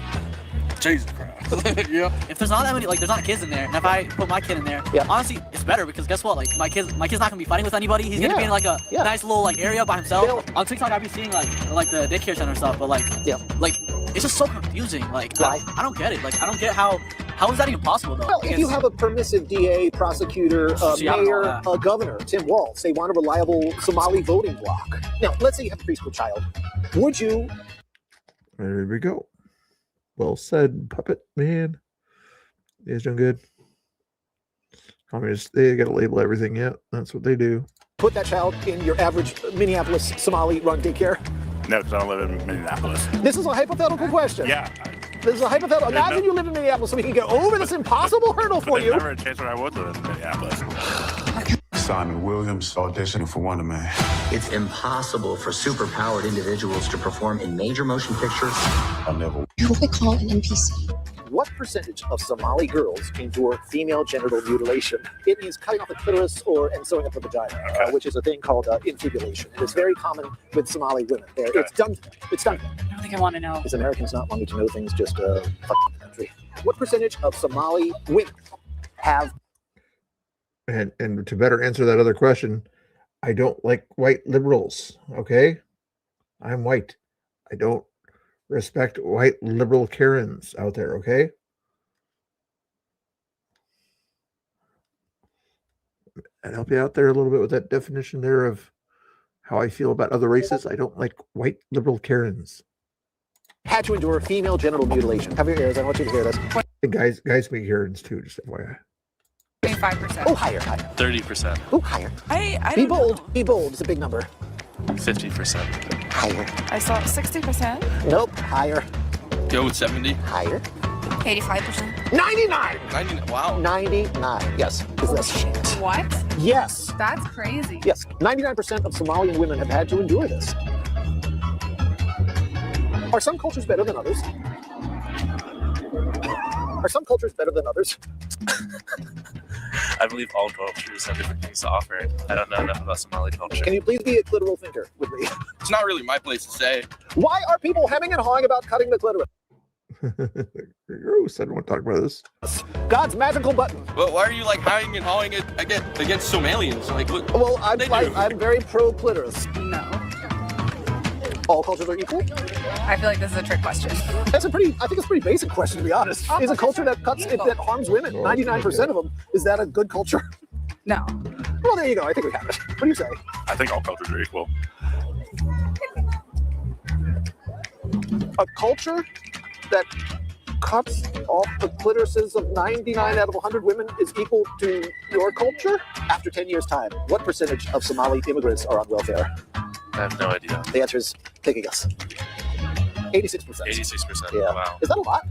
Jesus Christ. Yeah. If there's not that many, there's not kids in there, and if I put my kid in there, honestly, it's better because guess what? My kid's not gonna be fighting with anybody. He's gonna be in a nice little area by himself. On TikTok, I've been seeing like the daycare center stuff, but it's just so confusing. I don't get it. I don't get how is that even possible though? Well, if you have a permissive DA, prosecutor, mayor, governor, Tim Walz, they want a reliable Somali voting bloc. Now, let's say you have a preschool child. Would you? There we go. Well said, puppet man. You guys doing good? Communists, they got to label everything. Yeah, that's what they do. Put that child in your average Minneapolis Somali-run daycare? No, because I don't live in Minneapolis. This is a hypothetical question. Yeah. This is a hypothetical. Imagine you live in Minneapolis so we can get over this impossible hurdle for you. There's never a chance where I would live in Minneapolis. Simon Williams auditioning for Wonder Man. It's impossible for superpowered individuals to perform in major motion pictures. I never. What they call an NPC. What percentage of Somali girls endure female genital mutilation? It means cutting off the clitoris and sewing up the vagina, which is a thing called infibulation. It's very common with Somali women. It's done. It's done. I don't think I want to know. Is Americans not wanting to know things just fuck the country? What percentage of Somali women have? And to better answer that other question, I don't like white liberals. Okay, I'm white. I don't respect white liberal Karens out there. Okay. And help you out there a little bit with that definition there of how I feel about other races. I don't like white liberal Karens. Had to endure female genital mutilation. Have your ears. I want you to hear this. And guys make Karens too, just FYI. 25%. Oh, higher. 30%. Oh, higher. I be bold. Know. Be bold. It's a big number. 50%. Higher. I saw 60%. Nope. Higher. Go with 70. Higher. 85%. 99. 99. Wow. 99. Yes. Shit. What? Yes. That's crazy. Yes. 99% of Somalian women have had to endure this. Are some cultures better than others? Are some cultures better than others? I believe all cultures have different things to offer. I don't know enough about Somali culture. Can you please be a clitoral thinker with me? It's not really my place to say. Why are people hemming and hawing about cutting the clitoris? Gross. I don't want to talk about this. God's magical button. But why are you like hawing and hawing it against Somalians? Like, look. Well, I'm very pro clitoris. No. All cultures are equal? I feel like this is a trick question. I think it's a pretty basic question, to be honest. Is a culture that harms women, 99% of them, is that a good culture? No. Well, there you go. I think we have it. What do you say? I think all cultures are equal. A culture that cuts off the clitorises of 99 out of 100 women is equal to your culture? After 10 years' time, what percentage of Somali immigrants are on welfare? I have no idea. The answer is, take a guess. 86%. 86%. Yeah. Wow. Is that a lot?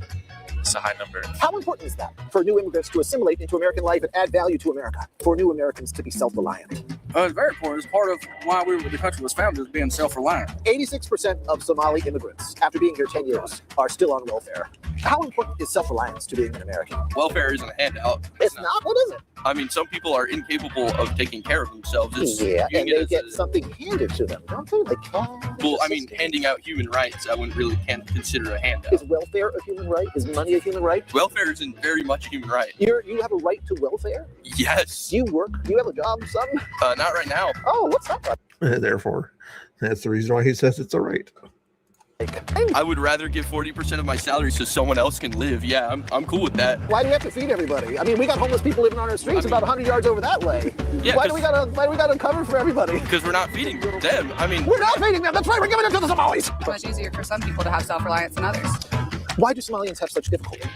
It's a high number. How important is that for new immigrants to assimilate into American life and add value to America? For new Americans to be self-reliant? It's very important. It's part of why the country was founded, is being self-reliant. 86% of Somali immigrants, after being here 10 years, are still on welfare. How important is self-reliance to being an American? Welfare isn't a handout. It's not? What is it? I mean, some people are incapable of taking care of themselves. Yeah, and they get something handed to them, don't they? Like cash. Well, I mean, handing out human rights, I wouldn't really consider a handout. Is welfare a human right? Is money a human right? Welfare isn't very much a human right. You have a right to welfare? Yes. Do you work? Do you have a job, son? Not right now. Oh, what's that? Therefore, that's the reason why he says it's all right. I would rather give 40% of my salary so someone else can live. Yeah, I'm cool with that. Why do we have to feed everybody? I mean, we got homeless people living on our streets about 100 yards over that way. Yeah, why do we gotta cover for everybody? Because we're not feeding them. I mean, we're not feeding them. That's right. We're giving it to the Somalis. It's much easier for some people to have self-reliance than others. Why do Somalians have such difficulty?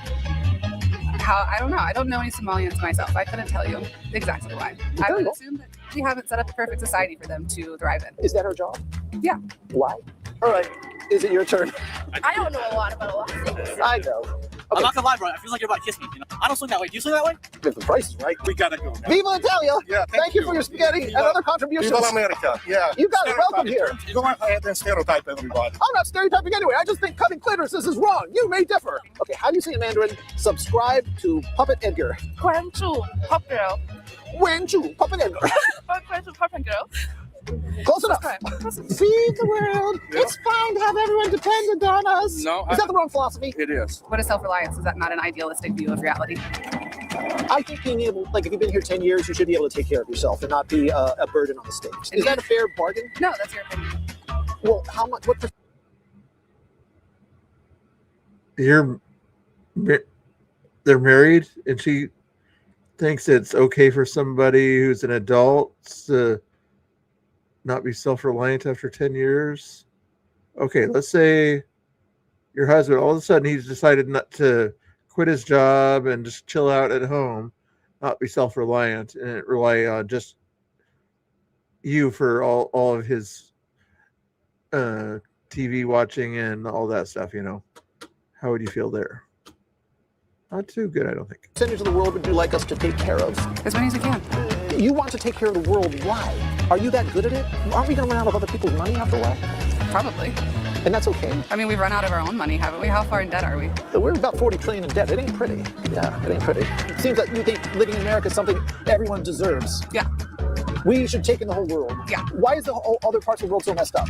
I don't know. I don't know any Somalians myself. I couldn't tell you exactly why. I would assume that we haven't set up the perfect society for them to thrive in. Is that our job? Yeah. Why? All right. Is it your turn? I don't know a lot about a lot of things. I know. I'm not gonna lie, bro. It feels like you're about to kiss me. You know? I don't swing that way. Do you swing that way? If the price is right. We gotta go. Viva Italia! Yeah, thank you for your spaghetti and other contributions. Viva America! Yeah. You got it. Welcome here. You don't have to stereotype everybody. I'm not stereotyping anyway. I just think cutting clitorises is wrong. You may differ. Okay, how do you say in Mandarin? Subscribe to Puppet Edgar. 关注 Pop Girl. 关注 Puppet Edgar. 关注 Pop Girl. Close enough. Feed the world. It's fine to have everyone dependent on us. No. Is that the wrong philosophy? It is. What is self-reliance? Is that not an idealistic view of reality? I think being able, like if you've been here 10 years, you should be able to take care of yourself and not be a burden on the state. Is that a fair bargain? No, that's your opinion. Well, how much? What? They're married, and she thinks it's okay for somebody who's an adult to not be self-reliant after 10 years. Okay, let's say your husband, all of a sudden he's decided not to quit his job and just chill out at home, not be self-reliant and rely on just you for all of his TV watching and all that stuff, you know. How would you feel there? Not too good, I don't think. Percentage of the world would you like us to take care of? As many as we can. You want to take care of the world. Why? Are you that good at it? Aren't we going to run out of other people's money after a while? Probably. And that's okay? I mean, we've run out of our own money, haven't we? How far in debt are we? We're about 40 trillion in debt. It ain't pretty. Yeah, it ain't pretty. It seems like you think living in America is something everyone deserves. Yeah. We should take in the whole world. Yeah. Why is the whole other parts of the world so messed up?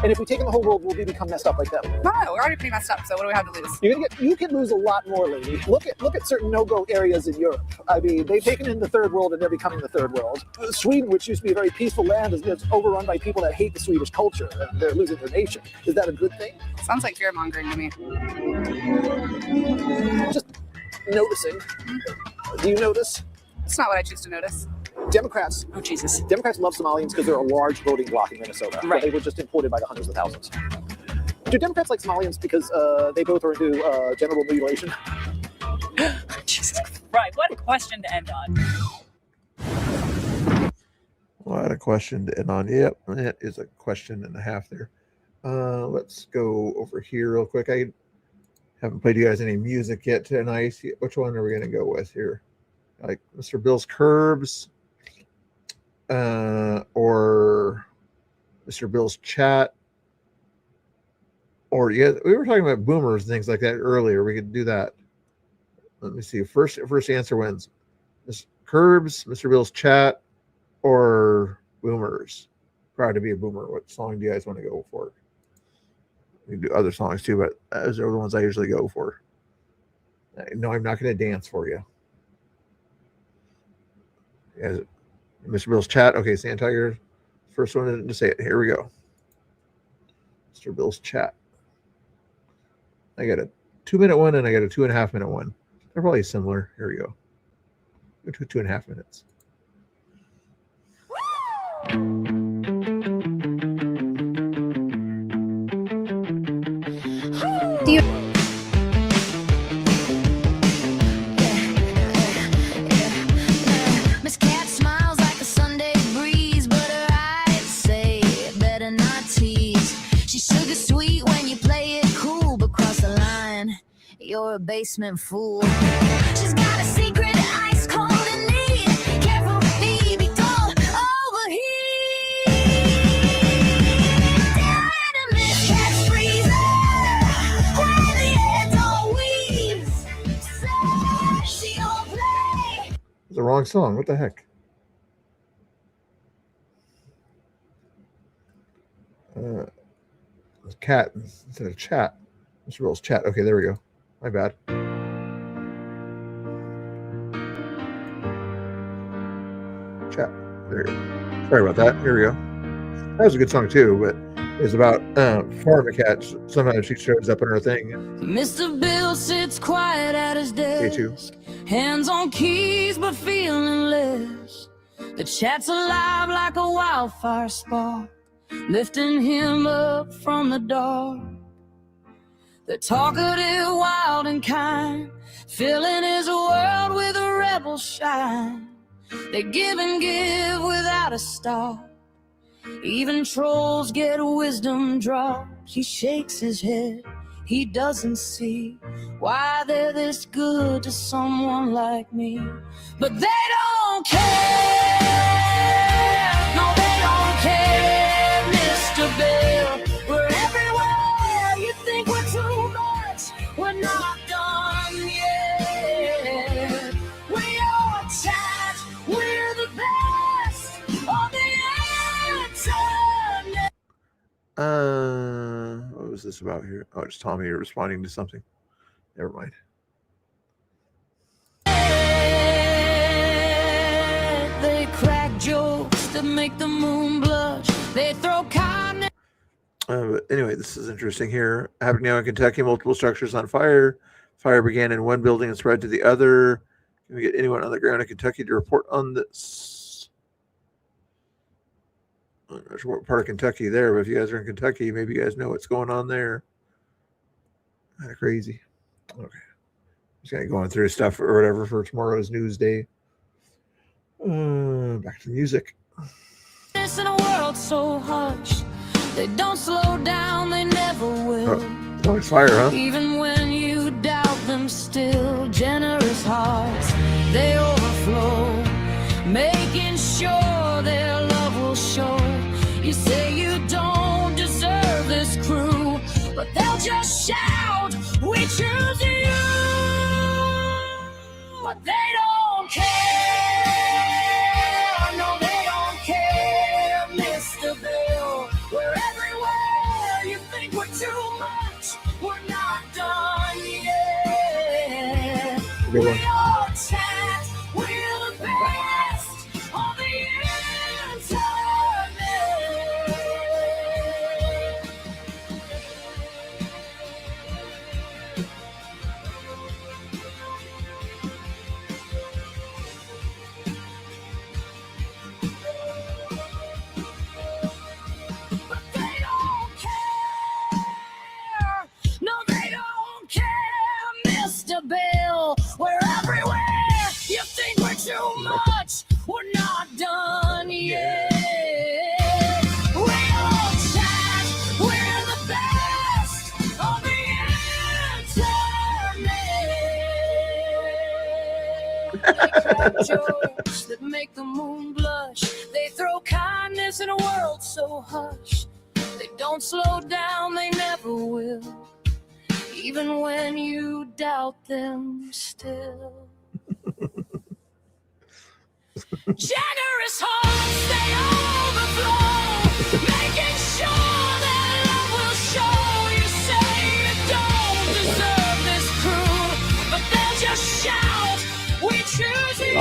And if we take in the whole world, will we become messed up like them? No, we're already pretty messed up, so what do we have to lose? You can lose a lot more, lady. Look at certain no-go areas in Europe. I mean, they've taken in the third world and they're becoming the third world. Sweden, which used to be a very peaceful land, is overrun by people that hate the Swedish culture, and they're losing their nation. Is that a good thing? Sounds like fear-mongering to me. Just noticing. Mm-hmm. Do you notice? It's not what I choose to notice. Democrats. Oh, Jesus. Democrats love Somalians because they're a large voting bloc in Minnesota. Right. They were just imported by the hundreds of thousands. Do Democrats like Somalians because they both are into genital mutilation? Jesus. Right. What a question to end on. What a question to end on. Yep, that is a question and a half there. Let's go over here real quick. I haven't played you guys any music yet tonight. Which one are we going to go with here? Like Mr. Bill's Curbs or Mr. Bill's Chat? Or yeah, we were talking about boomers and things like that earlier. We could do that. Let me see. First answer wins. Curbs, Mr. Bill's chat, or boomers. Proud to be a boomer. What song do you guys want to go for? We can do other songs too, but those are the ones I usually go for. No, I'm not going to dance for you. As Mr. Bill's chat. Okay, Sand Tiger. First one to say it. Here we go. Mr. Bill's chat. I got a 2-minute one and I got a 2.5-minute one. They're probably similar. Here we go. Go to 2.5 minutes. Do you Miss Cat smiles like a Sunday breeze, but her eyes say better not tease. She's sugar sweet when you play it cool, but cross the line, you're a basement fool. She's got a secret ice cold and neat. Careful, baby, don't overheat. Diana, Miss Cat's freezer, where the air don't weave. Say she don't play. It's the wrong song. What the heck? Cat instead of chat. Mr. Bill's chat. Okay, there we go. My bad. Chat. There you go. Sorry about that. Here we go. That was a good song too, but it's about Farm a Cat. Somehow she shows up in her thing. Mr. Bill sits quiet at his desk, hands on keys but feeling less. The chat's alive like a wildfire spark, lifting him up from the dark. The talkative, wild and kind, filling his world with a rebel shine. They give and give without a stop. Even trolls get wisdom drops. He shakes his head, he doesn't see why they're this good to someone like me. But they don't care, no they don't care, Mr. Bill. We're everywhere, you think we're too much, we're not done yet. We are attached, we're the best on the internet. What was this about here? Oh, it's Tommy responding to something. Never mind. They crack jokes that make the moon blush. They throw kindness. But anyway, this is interesting here. Happening now in Kentucky, multiple structures on fire. Fire began in one building and spread to the other. Can we get anyone on the ground in Kentucky to report on this? I'm not sure what part of Kentucky there, but if you guys are in Kentucky, maybe you guys know what's going on there. Kind of crazy. Okay. Just kind of going through stuff or whatever for tomorrow's news day. Back to music. In a world so hushed, they don't slow down, they never will. Oh, it's fire, huh? Even when you doubt them still, generous hearts, they overflow, making sure their love will show. You say you don't deserve this crew, but they'll just shout, we choose you. But they don't care, no they don't care, Mr. Bill. We're everywhere, you think we're too much, we're not done yet. We are tapped, we're the best on the Bill, we're everywhere. You think we're too much? We're not done yet. We all chat. We're the best on the internet. They crack jokes that make the moon blush. They throw kindness in a world so hushed. They don't slow down. They never will. Even when you doubt them still. Generous hearts, they overflow, making sure that love will show. You say you don't deserve this crew, but they'll just shout, we choose you.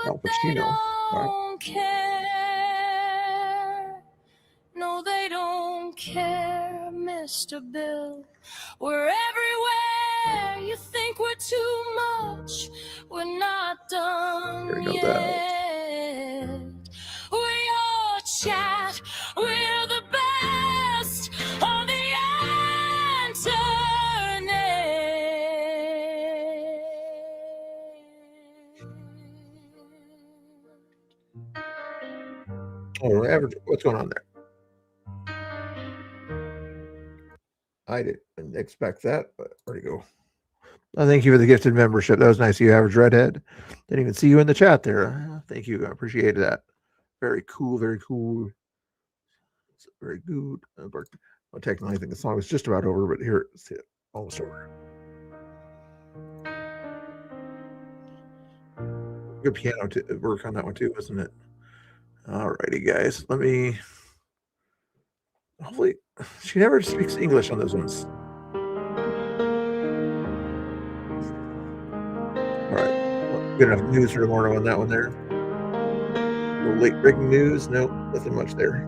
Al Pacino. Don't care. No, they don't care, Mr. Bill. We're everywhere. You think we're too much. We're not done yet. We're your chat. We're the best on the Oh, average. What's going on there? I didn't expect that, but where'd you go? Oh, thank you for the gifted membership. That was nice of you, Average Redhead. Didn't even see you in the chat there. Thank you. I appreciate that. Very cool. Very cool. Very good. Well, technically, I think the song was just about over, but here it's almost over. Good piano to work on that one too, wasn't it? All righty, guys. Let me. Hopefully, she never speaks English on those ones. All right. Well, good enough news for tomorrow on that one there. No late breaking news. Nope, nothing much there.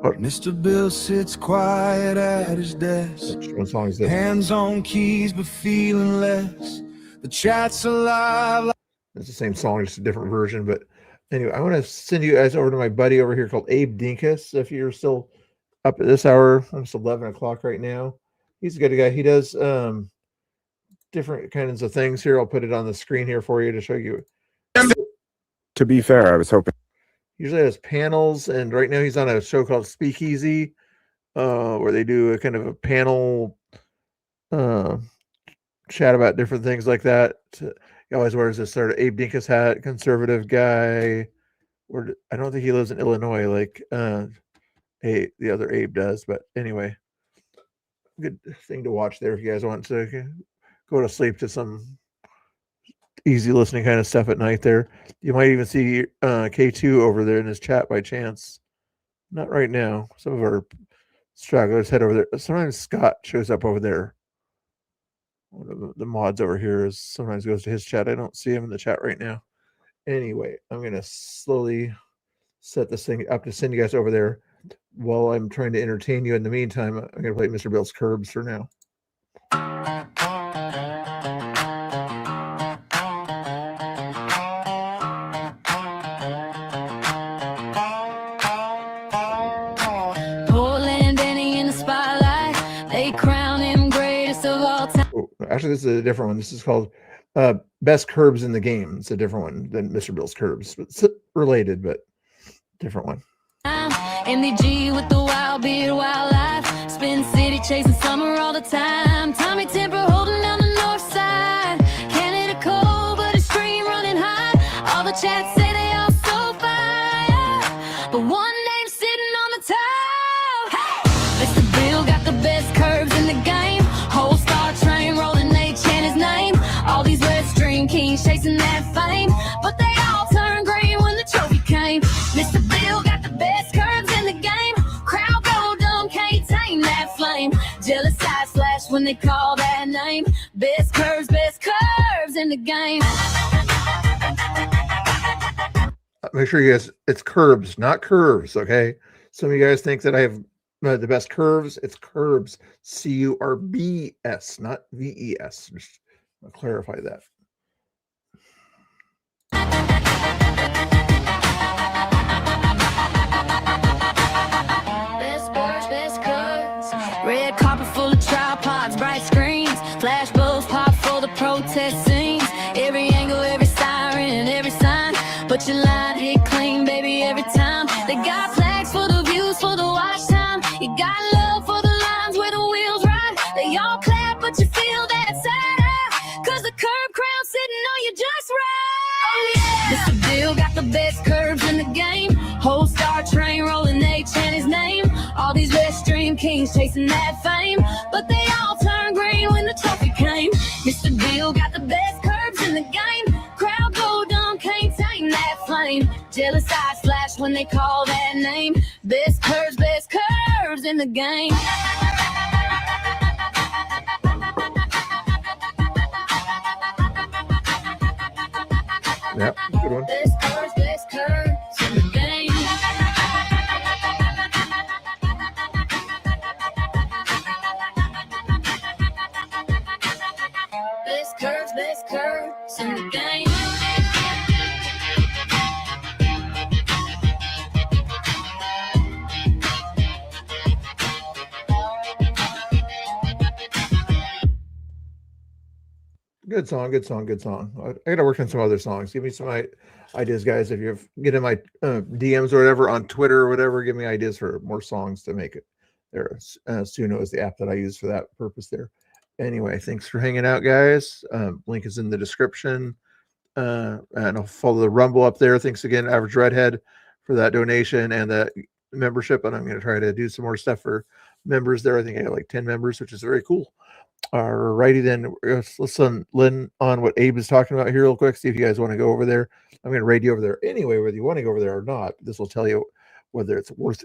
Mr. Bill sits quiet at his desk. What song is this? Hands on keys, but feeling less. The chat's alive. It's the same song, just a different version. But anyway, I want to send you guys over to my buddy over here called Abe Dinkus. If you're still up at this hour, it's 11 o'clock right now. He's a good guy. He does different kinds of things here. I'll put it on the screen here for you to show you. To be fair, I was hoping. Usually has panels, and right now he's on a show called Speakeasy, where they do a kind of a panel chat about different things like that. He always wears this sort of Abe Dinkus hat, conservative guy. I don't think he lives in Illinois like the other Abe does, but anyway, good thing to watch there if you guys want to go to sleep to some easy listening kind of stuff at night there. You might even see K2 over there in his chat by chance. Not right now. Some of our stragglers head over there. Sometimes Scott shows up over there. One of the mods over here sometimes goes to his chat. I don't see him in the chat right now. Anyway, I'm going to slowly set this thing up to send you guys over there while I'm trying to entertain you. In the meantime, I'm going to play Mr. Bill's Curbs for now. Actually, this is a different one. This is called Best Curbs in the Game. It's a different one than Mr. Bill's Curbs. It's related, but different one. MDG with the wild beard, wildlife. Spin City chasing summer all the time. Tommy Temper holding down the north side. Canada cold, but a stream running high. All the chats say they all so fire. But one name sitting on the top. Hey! Mr. Bill got the best curves in the game. Whole star train rolling, they chant his name. All these Red Stream Kings chasing that fame. But they all turned green when the trophy came. Mr. Bill got the best curves in the game. Crowd go dumb, can't tame that flame. Jealous eyes flash when they call that name. Best curves in the game. Make sure you guys, it's curbs, not curves, okay? Some of you guys think that I have the best curves. It's curbs, C-U-R-B-S, not V-E-S. Just I'll clarify that. Best curves. Red carpet full of tripods, bright screens. Flash bulbs pop for the protest scenes. Every angle, every siren, every sign. But your line hit clean, baby, every time. They got flags for the views, for the watch time. You got love for the lines where the wheels ride. They all clap, but you feel that side eye. Cause the curb crown sitting on you just right. Oh yeah! Mr. Bill got the best curves in the game. Whole star train rolling, they chant his name. All these Red getting that fame. But they all turned green when the trophy came. Mr. Bill got the best curves in the game. Crowd go dumb, can't tame that flame. Jealous eyes flash when they call that name. Best curves in the game. Yep, good one. Best curves in the game. Best curves in the game. Good song, good song, good song. I gotta work on some other songs. Give me some ideas, guys. If you get in my DMs or whatever on Twitter or whatever, give me ideas for more songs to make it there. Suno is the app that I use for that purpose there. Anyway, thanks for hanging out, guys. Link is in the description. And I'll follow the Rumble up there. Thanks again, Average Redhead, for that donation and that membership. And I'm going to try to do some more stuff for members there. I think I got like 10 members, which is very cool. Alrighty then, let's listen on what Abe is talking about here real quick. See if you guys want to go over there. I'm going to raid you over there anyway, whether you want to go over there or not. This will tell you whether it's worth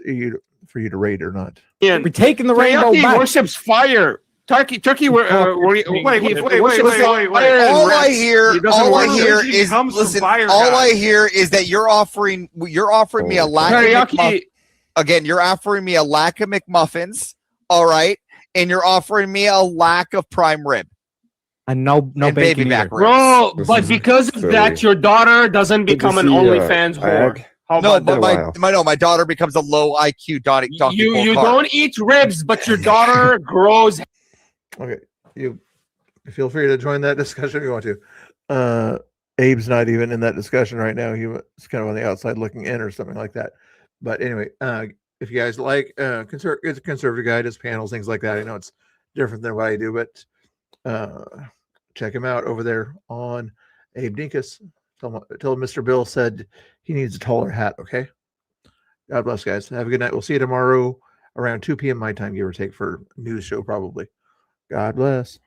for you to raid or not. Yeah, we're taking the rainbow back. Worships fire. Turkey. Wait. All I hear is listen. All I hear is that you're offering me a lack of again. You're offering me a lack of McMuffins. All right. And you're offering me a lack of prime rib. And no baby back ribs. Bro, but because of that, your daughter doesn't become an OnlyFans whore. My daughter becomes a low IQ donkey. You don't eat ribs, but your daughter grows. Okay, you feel free to join that discussion if you want to. Abe's not even in that discussion right now. He was kind of on the outside looking in or something like that. But anyway, if you guys like conservative guy, does panels, things like that. I know it's different than what I do, but check him out over there on Abe Dinkus. Tell Mr. Bill said he needs a taller hat. Okay. God bless, guys. Have a good night. We'll see you tomorrow around 2 p.m. my time, give or take, for news show probably. God bless.